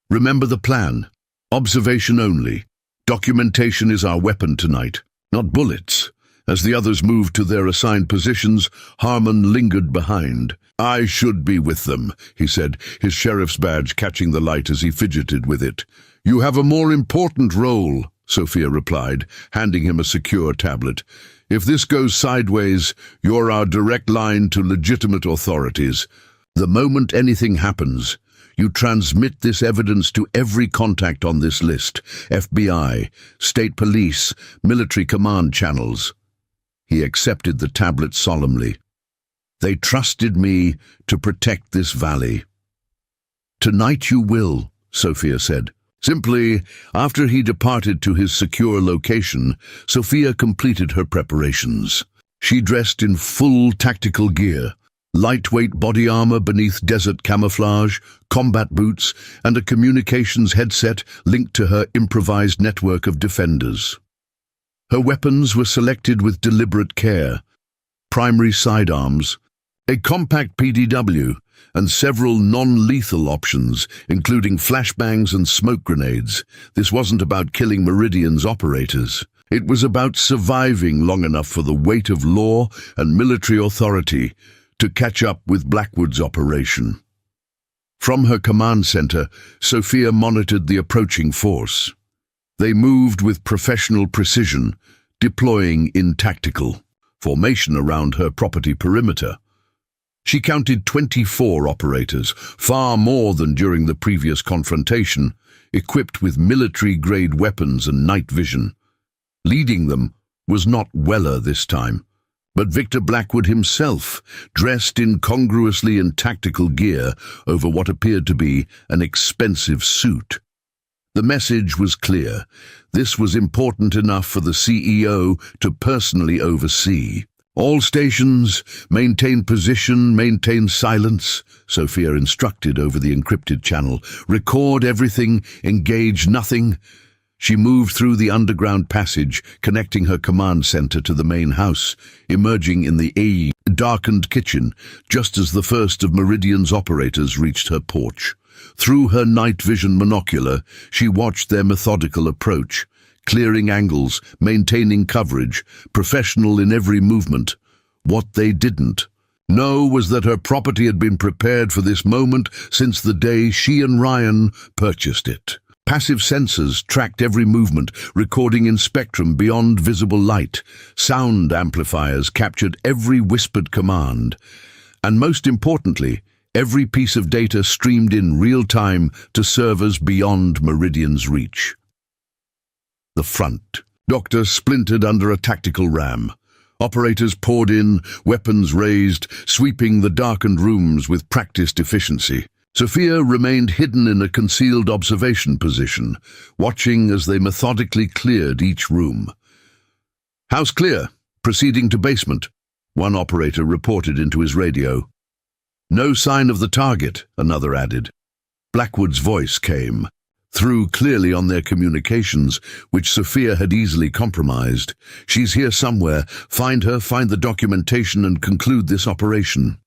Remember the plan. Observation only. Documentation is our weapon tonight, not bullets. As the others moved to their assigned positions, Harmon lingered behind. I should be with them, he said, his sheriff's badge catching the light as he fidgeted with it. You have a more important role, Sophia replied, handing him a secure tablet. If this goes sideways, you're our direct line to legitimate authorities. The moment anything happens, you transmit this evidence to every contact on this list, FBI, state police, military command channels. He accepted the tablet solemnly. They trusted me to protect this valley. Tonight you will, Sophia said. Simply, after he departed to his secure location, Sophia completed her preparations. She dressed in full tactical gear, lightweight body armor beneath desert camouflage, combat boots, and a communications headset linked to her improvised network of defenders. Her weapons were selected with deliberate care. Primary sidearms, a compact PDW, and several non-lethal options, including flashbangs and smoke grenades. This wasn't about killing Meridian's operators. It was about surviving long enough for the weight of law and military authority to catch up with Blackwood's operation. From her command center, Sophia monitored the approaching force. They moved with professional precision, deploying in tactical formation around her property perimeter. She counted 24 operators, far more than during the previous confrontation, equipped with military-grade weapons and night vision. Leading them was not Weller this time, but Victor Blackwood himself, dressed incongruously in tactical gear over what appeared to be an expensive suit. The message was clear. This was important enough for the CEO to personally oversee. All stations, maintain position, maintain silence, Sophia instructed over the encrypted channel. Record everything, engage nothing. She moved through the underground passage, connecting her command center to the main house, emerging in the darkened kitchen, just as the first of Meridian's operators reached her porch. Through her night vision monocular, she watched their methodical approach, clearing angles, maintaining coverage, professional in every movement. What they didn't know was that her property had been prepared for this moment since the day she and Ryan purchased it. Passive sensors tracked every movement, recording in spectrum beyond visible light. Sound amplifiers captured every whispered command. And most importantly, every piece of data streamed in real time to servers beyond Meridian's reach. The front. Doctor splintered under a tactical ram. Operators poured in, weapons raised, sweeping the darkened rooms with practiced efficiency. Sophia remained hidden in a concealed observation position, watching as they methodically cleared each room. House clear. Proceeding to basement, one operator reported into his radio. No sign of the target, another added. Blackwood's voice came through clearly on their communications, which Sophia had easily compromised. She's here somewhere. Find her, find the documentation, and conclude this operation.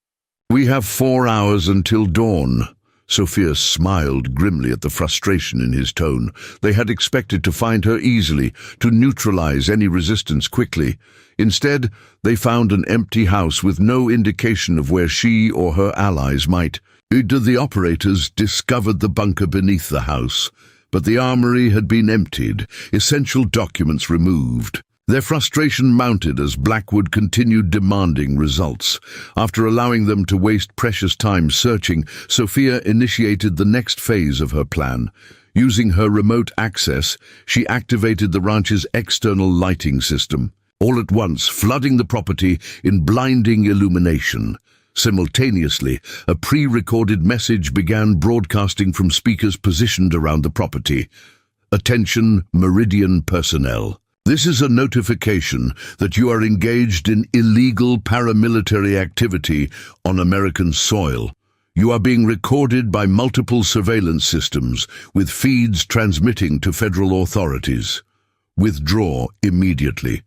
We have 4 hours until dawn. Sophia smiled grimly at the frustration in his tone. They had expected to find her easily, to neutralize any resistance quickly. Instead, they found an empty house with no indication of where she or her allies might The operators discovered the bunker beneath the house, but the armory had been emptied, essential documents removed. Their frustration mounted as Blackwood continued demanding results. After allowing them to waste precious time searching, Sophia initiated the next phase of her plan. Using her remote access, she activated the ranch's external lighting system, all at once flooding the property in blinding illumination. Simultaneously, a pre-recorded message began broadcasting from speakers positioned around the property. Attention, Meridian personnel. This is a notification that you are engaged in illegal paramilitary activity on American soil. You are being recorded by multiple surveillance systems, with feeds transmitting to federal authorities. Withdraw immediately.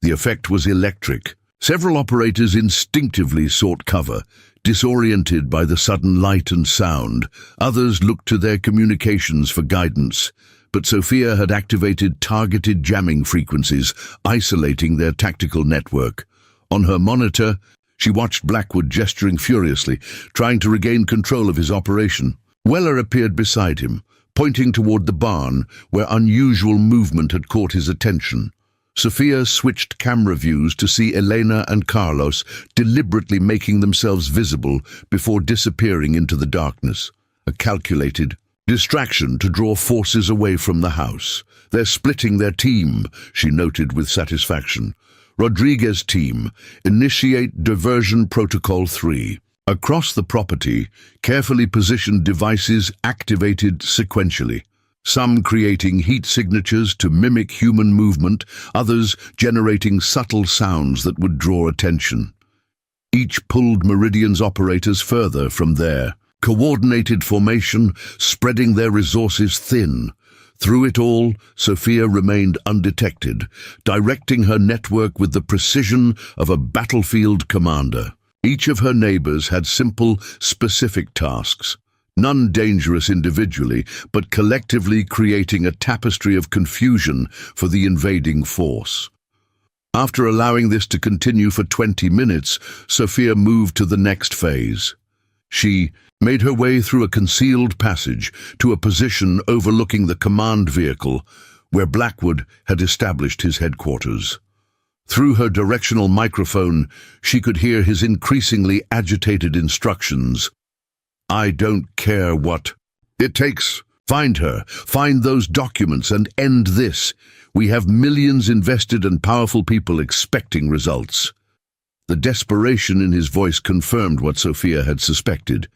The effect was electric. Several operators instinctively sought cover, disoriented by the sudden light and sound. Others looked to their communications for guidance, but Sophia had activated targeted jamming frequencies, isolating their tactical network. On her monitor, she watched Blackwood gesturing furiously, trying to regain control of his operation. Weller appeared beside him, pointing toward the barn, where unusual movement had caught his attention. Sophia switched camera views to see Elena and Carlos deliberately making themselves visible before disappearing into the darkness. A calculated distraction to draw forces away from the house. They're splitting their team, she noted with satisfaction. Rodriguez team, initiate diversion protocol 3. Across the property, carefully positioned devices activated sequentially. Some creating heat signatures to mimic human movement, others generating subtle sounds that would draw attention. Each pulled Meridian's operators further from there. Coordinated formation, spreading their resources thin. Through it all, Sophia remained undetected, directing her network with the precision of a battlefield commander. Each of her neighbors had simple, specific tasks. None dangerous individually, but collectively creating a tapestry of confusion for the invading force. After allowing this to continue for 20 minutes, Sophia moved to the next phase. She made her way through a concealed passage to a position overlooking the command vehicle, where Blackwood had established his headquarters. Through her directional microphone, she could hear his increasingly agitated instructions. I don't care what it takes. Find her, find those documents, and end this. We have millions invested and powerful people expecting results. The desperation in his voice confirmed what Sophia had suspected.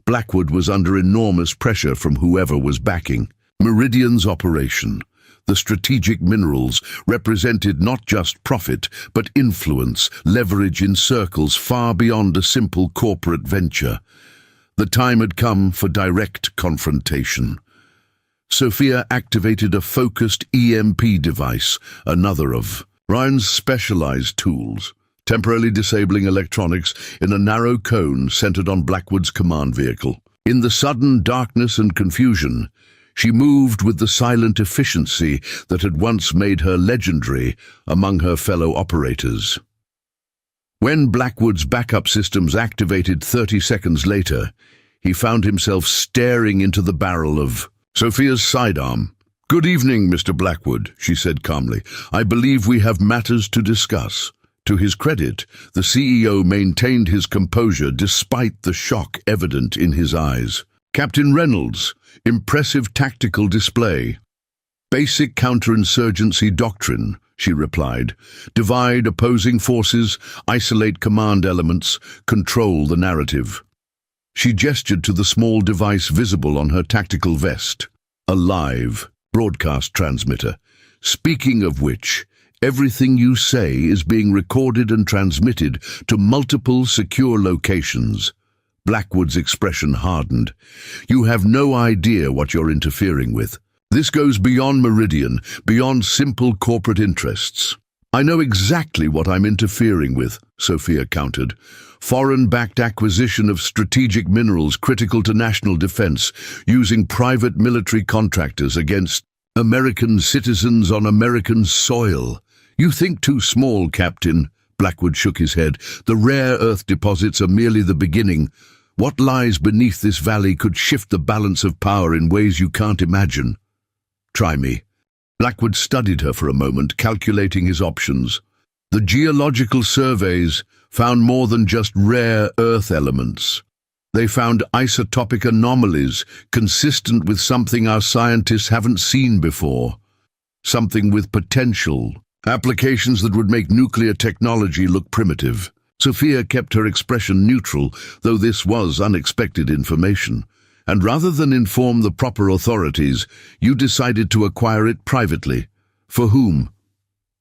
Blackwood was under enormous pressure from whoever was backing. Meridian's operation. The strategic minerals represented not just profit, but influence, leverage in circles far beyond a simple corporate venture. The time had come for direct confrontation. Sophia activated a focused EMP device, another of Ryan's specialized tools, temporarily disabling electronics in a narrow cone centered on Blackwood's command vehicle. In the sudden darkness and confusion, she moved with the silent efficiency that had once made her legendary among her fellow operators. When Blackwood's backup systems activated 30 seconds later, he found himself staring into the barrel of Sophia's sidearm. "Good evening, Mr. Blackwood," she said calmly. "I believe we have matters to discuss." To his credit, the CEO maintained his composure despite the shock evident in his eyes. "Captain Reynolds, impressive tactical display." "Basic counterinsurgency doctrine," she replied. "Divide opposing forces, isolate command elements, control the narrative." She gestured to the small device visible on her tactical vest. A live broadcast transmitter. "Speaking of which, everything you say is being recorded and transmitted to multiple secure locations." Blackwood's expression hardened. "You have no idea what you're interfering with. This goes beyond Meridian, beyond simple corporate interests." "I know exactly what I'm interfering with," Sophia countered. "Foreign-backed acquisition of strategic minerals critical to national defense, using private military contractors against American citizens on American soil." "You think too small, Captain." Blackwood shook his head. "The rare earth deposits are merely the beginning. What lies beneath this valley could shift the balance of power in ways you can't imagine. Try me. Blackwood studied her for a moment, calculating his options. The geological surveys found more than just rare earth elements. They found isotopic anomalies consistent with something our scientists haven't seen before. Something with potential. Applications that would make nuclear technology look primitive. Sophia kept her expression neutral, though this was unexpected information. And rather than inform the proper authorities, you decided to acquire it privately. For whom?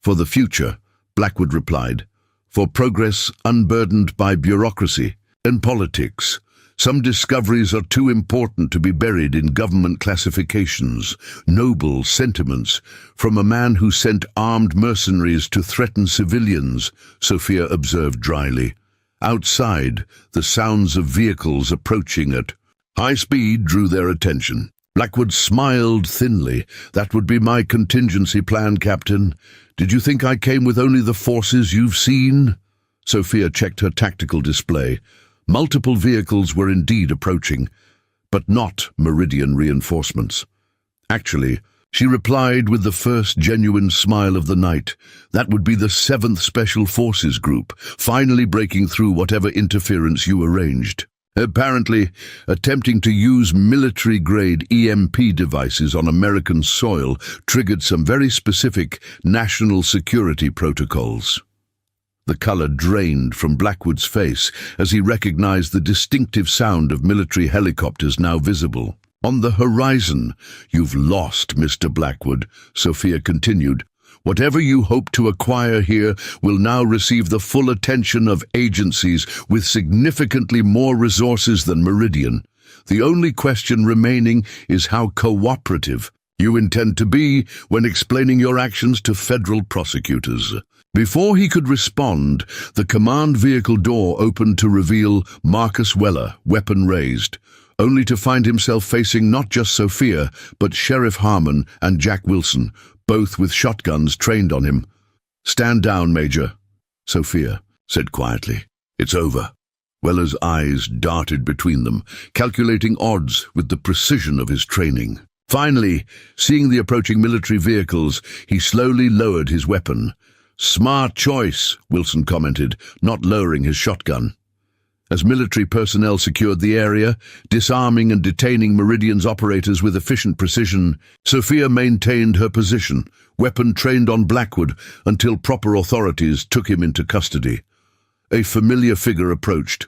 For the future, Blackwood replied. For progress unburdened by bureaucracy and politics. Some discoveries are too important to be buried in government classifications. Noble sentiments from a man who sent armed mercenaries to threaten civilians, Sophia observed dryly. Outside, the sounds of vehicles approaching at high speed drew their attention. Blackwood smiled thinly. That would be my contingency plan, Captain. Did you think I came with only the forces you've seen? Sophia checked her tactical display. Multiple vehicles were indeed approaching, but not Meridian reinforcements. Actually, she replied with the first genuine smile of the night. That would be the 7th Special Forces Group, finally breaking through whatever interference you arranged. Apparently, attempting to use military-grade EMP devices on American soil triggered some very specific national security protocols. The color drained from Blackwood's face as he recognized the distinctive sound of military helicopters now visible. On the horizon, you've lost, Mr. Blackwood, Sophia continued. Whatever you hope to acquire here will now receive the full attention of agencies with significantly more resources than Meridian. The only question remaining is how cooperative you intend to be when explaining your actions to federal prosecutors. Before he could respond, the command vehicle door opened to reveal Marcus Weller, weapon raised, only to find himself facing not just Sophia, but Sheriff Harmon and Jack Wilson, both with shotguns trained on him. "Stand down, Major," Sophia said quietly. "It's over." Weller's eyes darted between them, calculating odds with the precision of his training. Finally, seeing the approaching military vehicles, he slowly lowered his weapon. "Smart choice," Wilson commented, not lowering his shotgun. As military personnel secured the area, disarming and detaining Meridian's operators with efficient precision, Sophia maintained her position, weapon trained on Blackwood, until proper authorities took him into custody. A familiar figure approached,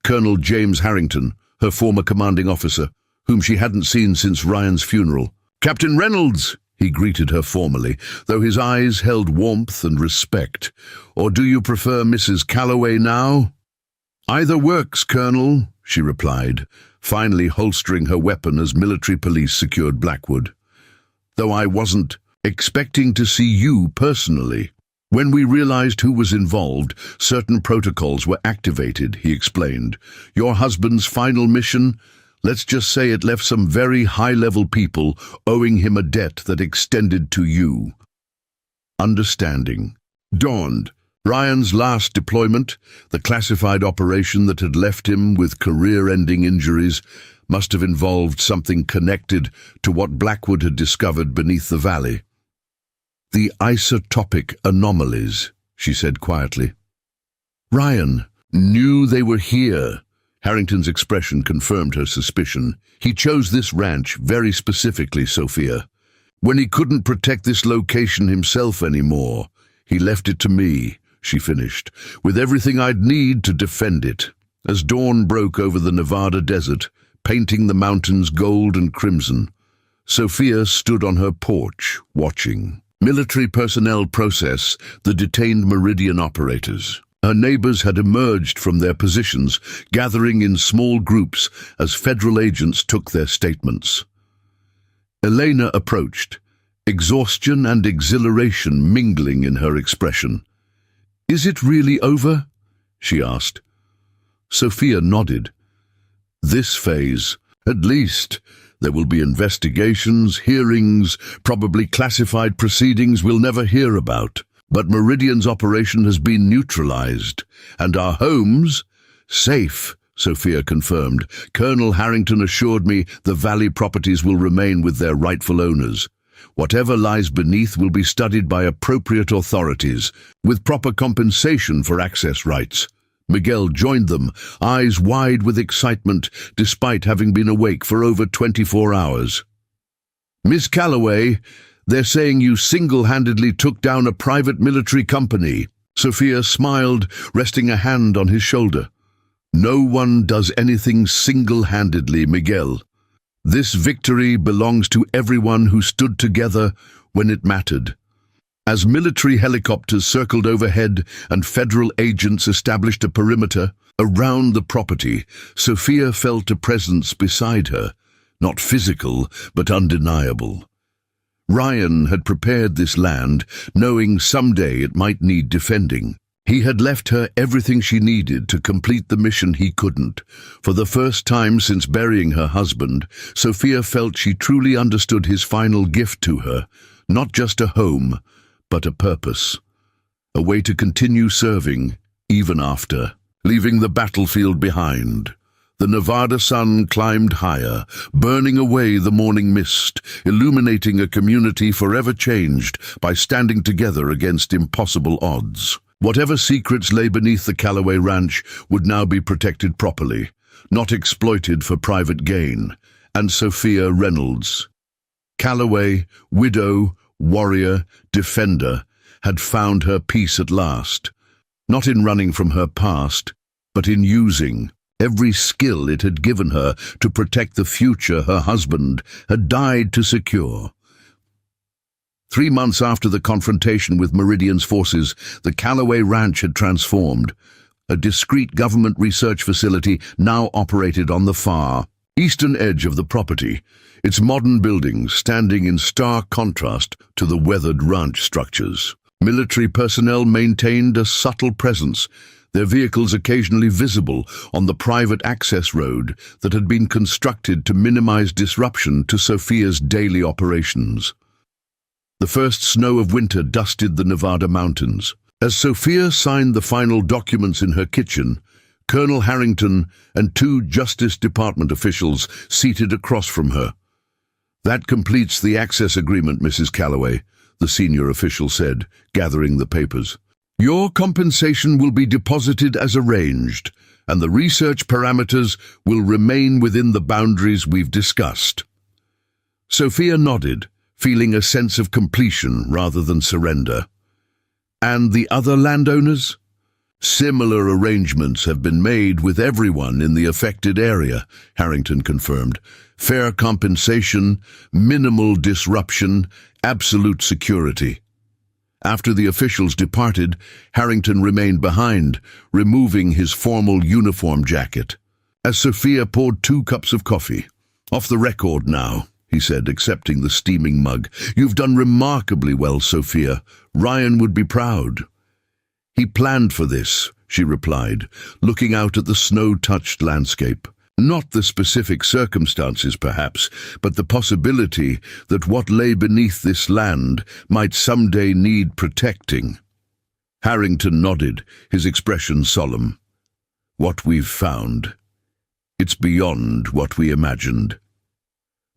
Colonel James Harrington, her former commanding officer, whom she hadn't seen since Ryan's funeral. "Captain Reynolds!" he greeted her formally, though his eyes held warmth and respect. "Or do you prefer Mrs. Calloway now?" "Either works, Colonel," she replied, finally holstering her weapon as military police secured Blackwood. "Though I wasn't expecting to see you personally. When we realized who was involved, certain protocols were activated," he explained. "Your husband's final mission? Let's just say it left some very high-level people owing him a debt that extended to you." Understanding dawned. Ryan's last deployment, the classified operation that had left him with career-ending injuries, must have involved something connected to what Blackwood had discovered beneath the valley. "The isotopic anomalies," she said quietly. "Ryan knew they were here." Harrington's expression confirmed her suspicion. "He chose this ranch very specifically, Sophia. When he couldn't protect this location himself anymore, he left it to me," she finished, "with everything I'd need to defend it." As dawn broke over the Nevada desert, painting the mountains gold and crimson, Sophia stood on her porch, watching. Military personnel process the detained Meridian operators. Her neighbors had emerged from their positions, gathering in small groups as federal agents took their statements. Elena approached, exhaustion and exhilaration mingling in her expression. "Is it really over?" she asked. Sophia nodded. "This phase, at least. There will be investigations, hearings, probably classified proceedings we'll never hear about. But Meridian's operation has been neutralized, and our homes safe," Sophia confirmed. Colonel Harrington assured me the Valley properties will remain with their rightful owners. Whatever lies beneath will be studied by appropriate authorities, with proper compensation for access rights. Miguel joined them, eyes wide with excitement, despite having been awake for over 24 hours. Miss Calloway, they're saying you single-handedly took down a private military company. Sophia smiled, resting a hand on his shoulder. No one does anything single-handedly, Miguel. This victory belongs to everyone who stood together when it mattered. As military helicopters circled overhead and federal agents established a perimeter around the property, Sophia felt a presence beside her, not physical but undeniable. Ryan had prepared this land, knowing someday it might need defending. He had left her everything she needed to complete the mission he couldn't. For the first time since burying her husband, Sophia felt she truly understood his final gift to her, not just a home, but a purpose. A way to continue serving, even after. Leaving the battlefield behind, the Nevada sun climbed higher, burning away the morning mist, illuminating a community forever changed by standing together against impossible odds. Whatever secrets lay beneath the Calloway Ranch would now be protected properly, not exploited for private gain. And Sophia Reynolds, Calloway, widow, warrior, defender, had found her peace at last, not in running from her past, but in using every skill it had given her to protect the future her husband had died to secure. 3 months after the confrontation with Meridian's forces, the Calloway Ranch had transformed. A discreet government research facility now operated on the far eastern edge of the property, its modern buildings standing in stark contrast to the weathered ranch structures. Military personnel maintained a subtle presence, their vehicles occasionally visible on the private access road that had been constructed to minimize disruption to Sophia's daily operations. The first snow of winter dusted the Nevada mountains. As Sophia signed the final documents in her kitchen, Colonel Harrington and 2 Justice Department officials seated across from her. "That completes the access agreement, Mrs. Calloway," the senior official said, gathering the papers. "Your compensation will be deposited as arranged, and the research parameters will remain within the boundaries we've discussed." Sophia nodded, feeling a sense of completion rather than surrender. "And the other landowners?" "Similar arrangements have been made with everyone in the affected area," Harrington confirmed. "Fair compensation, minimal disruption, absolute security." After the officials departed, Harrington remained behind, removing his formal uniform jacket. As Sophia poured 2 cups of coffee, "Off the record now," he said, accepting the steaming mug. "You've done remarkably well, Sophia. Ryan would be proud." "He planned for this," she replied, looking out at the snow-touched landscape. Not the specific circumstances, perhaps, but the possibility that what lay beneath this land might someday need protecting. Harrington nodded, his expression solemn. "What we've found. It's beyond what we imagined.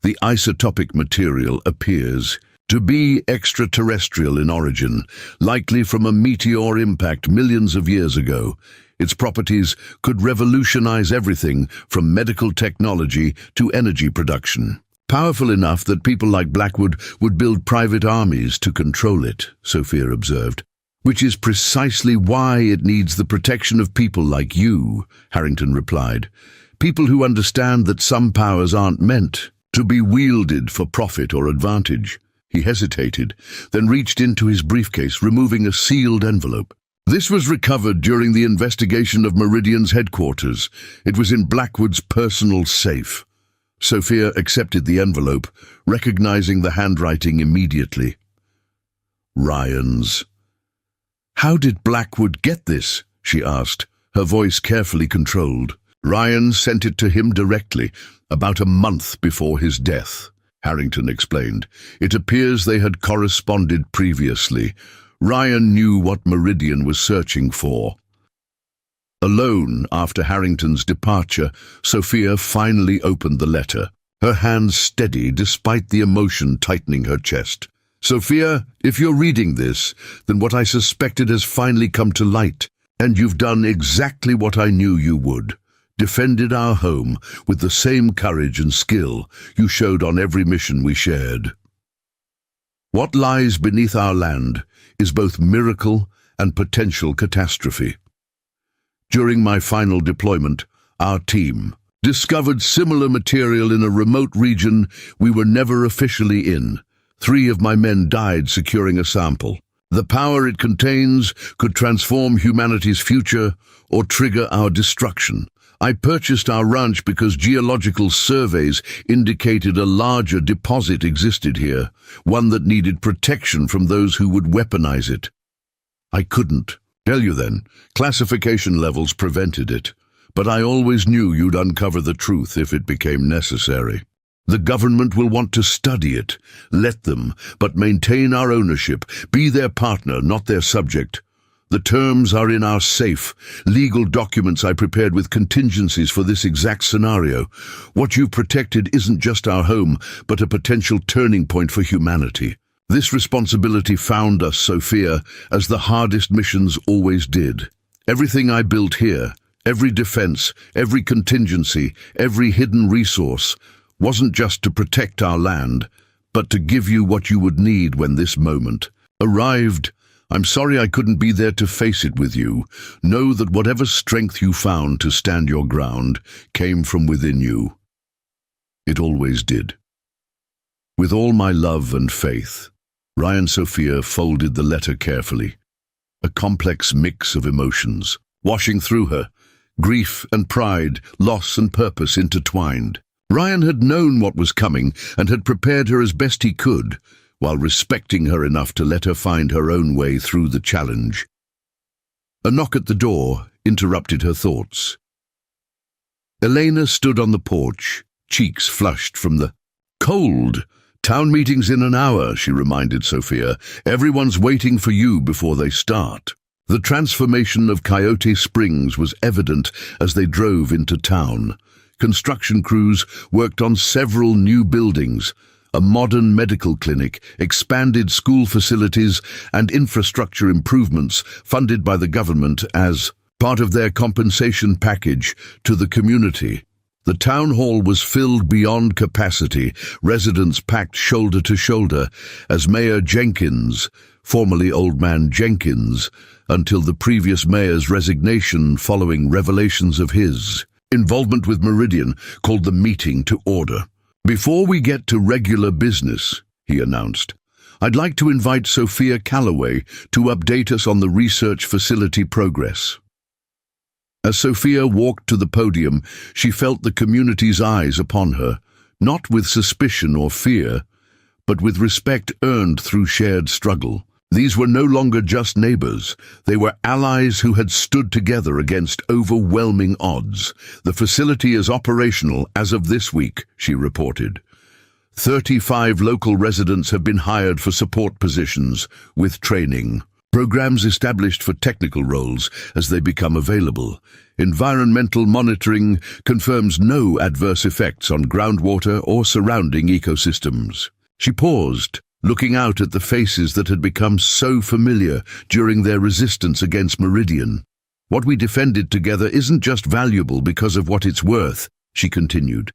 The isotopic material appears to be extraterrestrial in origin, likely from a meteor impact millions of years ago. Its properties could revolutionize everything from medical technology to energy production. Powerful enough that people like Blackwood would build private armies to control it," Sophia observed. "Which is precisely why it needs the protection of people like you," Harrington replied. "People who understand that some powers aren't meant to be wielded for profit or advantage." He hesitated, then reached into his briefcase, removing a sealed envelope. "This was recovered during the investigation of Meridian's headquarters. It was in Blackwood's personal safe." Sophia accepted the envelope, recognizing the handwriting immediately. "Ryan's." "How did Blackwood get this?" she asked, her voice carefully controlled. "Ryan sent it to him directly, about a month before his death," Harrington explained. "It appears they had corresponded previously. Ryan knew what Meridian was searching for." Alone after Harrington's departure, Sophia finally opened the letter, her hands steady despite the emotion tightening her chest. "Sophia, if you're reading this, then what I suspected has finally come to light, and you've done exactly what I knew you would. Defended our home with the same courage and skill you showed on every mission we shared. What lies beneath our land is both miracle and potential catastrophe. During my final deployment, our team discovered similar material in a remote region we were never officially in. 3 of my men died securing a sample. The power it contains could transform humanity's future or trigger our destruction. I purchased our ranch because geological surveys indicated a larger deposit existed here, one that needed protection from those who would weaponize it. I couldn't tell you then. Classification levels prevented it, but I always knew you'd uncover the truth if it became necessary. The government will want to study it. Let them, but maintain our ownership. Be their partner, not their subject. The terms are in our safe, legal documents I prepared with contingencies for this exact scenario. What you've protected isn't just our home, but a potential turning point for humanity. This responsibility found us, Sophia, as the hardest missions always did. Everything I built here, every defense, every contingency, every hidden resource, wasn't just to protect our land, but to give you what you would need when this moment arrived. I'm sorry I couldn't be there to face it with you. Know that whatever strength you found to stand your ground came from within you. It always did. With all my love and faith, Ryan Sophia folded the letter carefully, a complex mix of emotions, washing through her, grief and pride, loss and purpose intertwined. Ryan had known what was coming and had prepared her as best he could, while respecting her enough to let her find her own way through the challenge. A knock at the door interrupted her thoughts. Elena stood on the porch, cheeks flushed from the cold. "Town meeting's in an hour," she reminded Sophia. "Everyone's waiting for you before they start." The transformation of Coyote Springs was evident as they drove into town. Construction crews worked on several new buildings, a modern medical clinic, expanded school facilities, and infrastructure improvements funded by the government as part of their compensation package to the community. The town hall was filled beyond capacity, residents packed shoulder to shoulder, as Mayor Jenkins, formerly Old Man Jenkins, until the previous mayor's resignation following revelations of his involvement with Meridian, called the meeting to order. "Before we get to regular business," he announced, "I'd like to invite Sophia Calloway to update us on the research facility progress." As Sophia walked to the podium, she felt the community's eyes upon her, not with suspicion or fear, but with respect earned through shared struggle. These were no longer just neighbors. They were allies who had stood together against overwhelming odds. "The facility is operational as of this week," she reported. 35 local residents have been hired for support positions, with training. Programs established for technical roles as they become available. Environmental monitoring confirms no adverse effects on groundwater or surrounding ecosystems. She paused, looking out at the faces that had become so familiar during their resistance against Meridian. "What we defended together isn't just valuable because of what it's worth," she continued.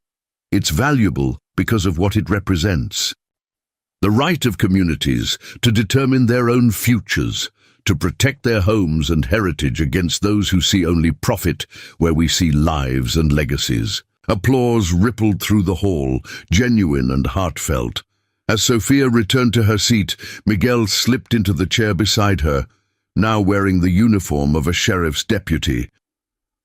"It's valuable because of what it represents. The right of communities to determine their own futures, to protect their homes and heritage against those who see only profit where we see lives and legacies." Applause rippled through the hall, genuine and heartfelt. As Sophia returned to her seat, Miguel slipped into the chair beside her, now wearing the uniform of a sheriff's deputy.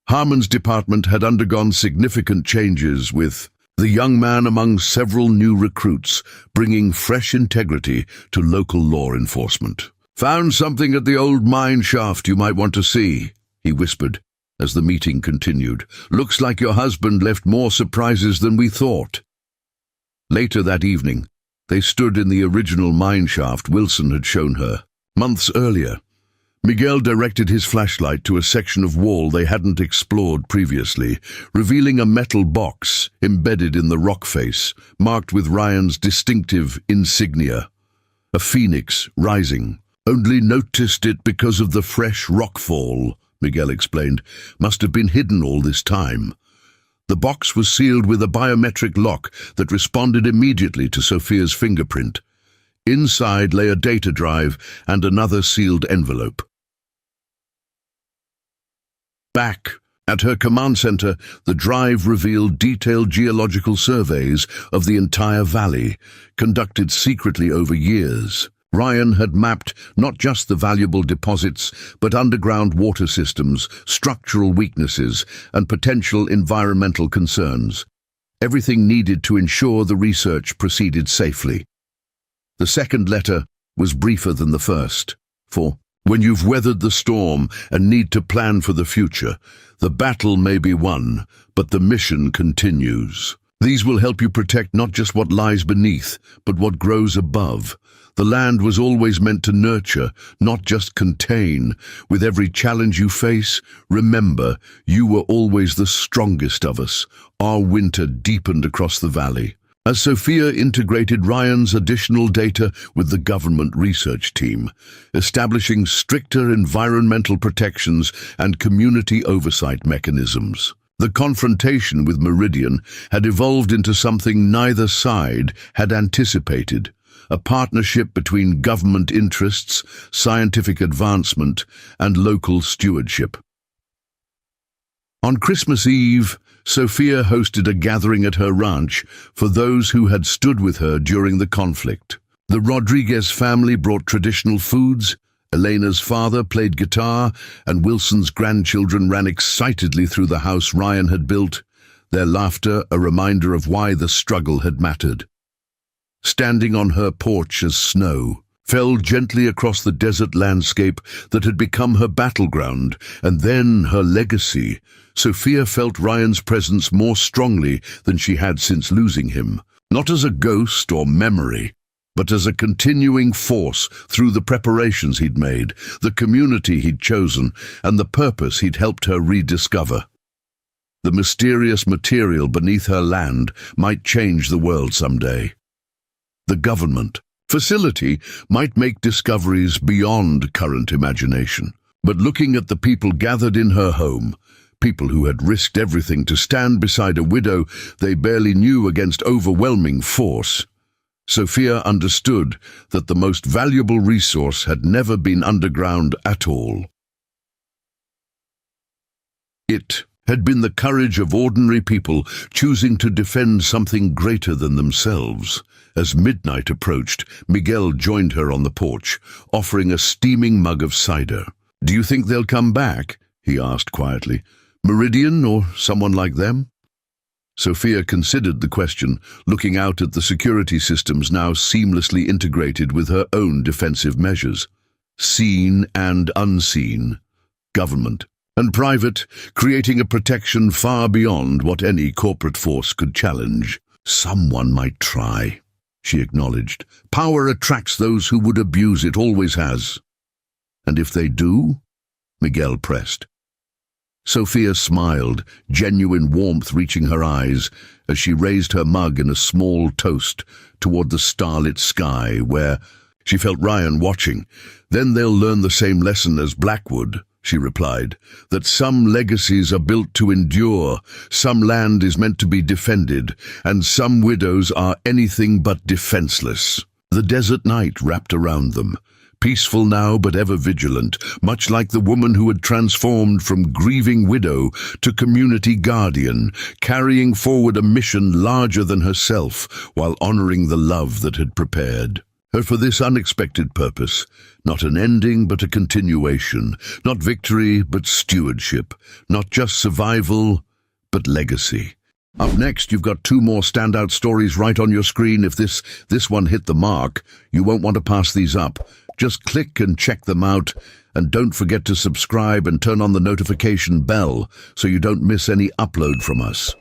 Harmon's department had undergone significant changes, with the young man among several new recruits, bringing fresh integrity to local law enforcement. "Found something at the old mine shaft you might want to see," he whispered as the meeting continued. "Looks like your husband left more surprises than we thought." Later that evening, they stood in the original mine shaft Wilson had shown her months earlier. Miguel directed his flashlight to a section of wall they hadn't explored previously, revealing a metal box embedded in the rock face, marked with Ryan's distinctive insignia. A phoenix rising. "Only noticed it because of the fresh rockfall," Miguel explained. "Must have been hidden all this time." The box was sealed with a biometric lock that responded immediately to Sophia's fingerprint. Inside lay a data drive and another sealed envelope. Back at her command center, the drive revealed detailed geological surveys of the entire valley, conducted secretly over years. Ryan had mapped not just the valuable deposits, but underground water systems, structural weaknesses, and potential environmental concerns. Everything needed to ensure the research proceeded safely. The second letter was briefer than the first. For when you've weathered the storm and need to plan for the future, the battle may be won, but the mission continues. These will help you protect not just what lies beneath, but what grows above. The land was always meant to nurture, not just contain. With every challenge you face, remember, you were always the strongest of us. Our winter deepened across the valley. As Sophia integrated Ryan's additional data with the government research team, establishing stricter environmental protections and community oversight mechanisms. The confrontation with Meridian had evolved into something neither side had anticipated, a partnership between government interests, scientific advancement, and local stewardship. On Christmas Eve, Sophia hosted a gathering at her ranch for those who had stood with her during the conflict. The Rodriguez family brought traditional foods, Elena's father played guitar, and Wilson's grandchildren ran excitedly through the house Ryan had built, their laughter a reminder of why the struggle had mattered. Standing on her porch as snow fell gently across the desert landscape that had become her battleground, and then her legacy, Sophia felt Ryan's presence more strongly than she had since losing him, not as a ghost or memory, but as a continuing force through the preparations he'd made, the community he'd chosen, and the purpose he'd helped her rediscover. The mysterious material beneath her land might change the world someday. The government facility might make discoveries beyond current imagination, but looking at the people gathered in her home, people who had risked everything to stand beside a widow they barely knew against overwhelming force, Sophia understood that the most valuable resource had never been underground at all. It had been the courage of ordinary people choosing to defend something greater than themselves. As midnight approached, Miguel joined her on the porch, offering a steaming mug of cider. "Do you think they'll come back?" he asked quietly. "Meridian or someone like them?" Sophia considered the question, looking out at the security systems now seamlessly integrated with her own defensive measures. Seen and unseen. Government and private, creating a protection far beyond what any corporate force could challenge. "Someone might try," she acknowledged. "Power attracts those who would abuse it, always has." "And if they do?" Miguel pressed. Sophia smiled, genuine warmth reaching her eyes, as she raised her mug in a small toast toward the starlit sky, where she felt Ryan watching. "Then they'll learn the same lesson as Blackwood," she replied, "that some legacies are built to endure, some land is meant to be defended, and some widows are anything but defenseless." The desert night wrapped around them, peaceful now but ever vigilant, much like the woman who had transformed from grieving widow to community guardian, carrying forward a mission larger than herself while honoring the love that had prepared her for this unexpected purpose. Not an ending but a continuation, not victory but stewardship, not just survival but legacy. Up next, you've got 2 more standout stories right on your screen. If this one hit the mark, you won't want to pass these up. Just click and check them out, and don't forget to subscribe and turn on the notification bell so you don't miss any upload from us.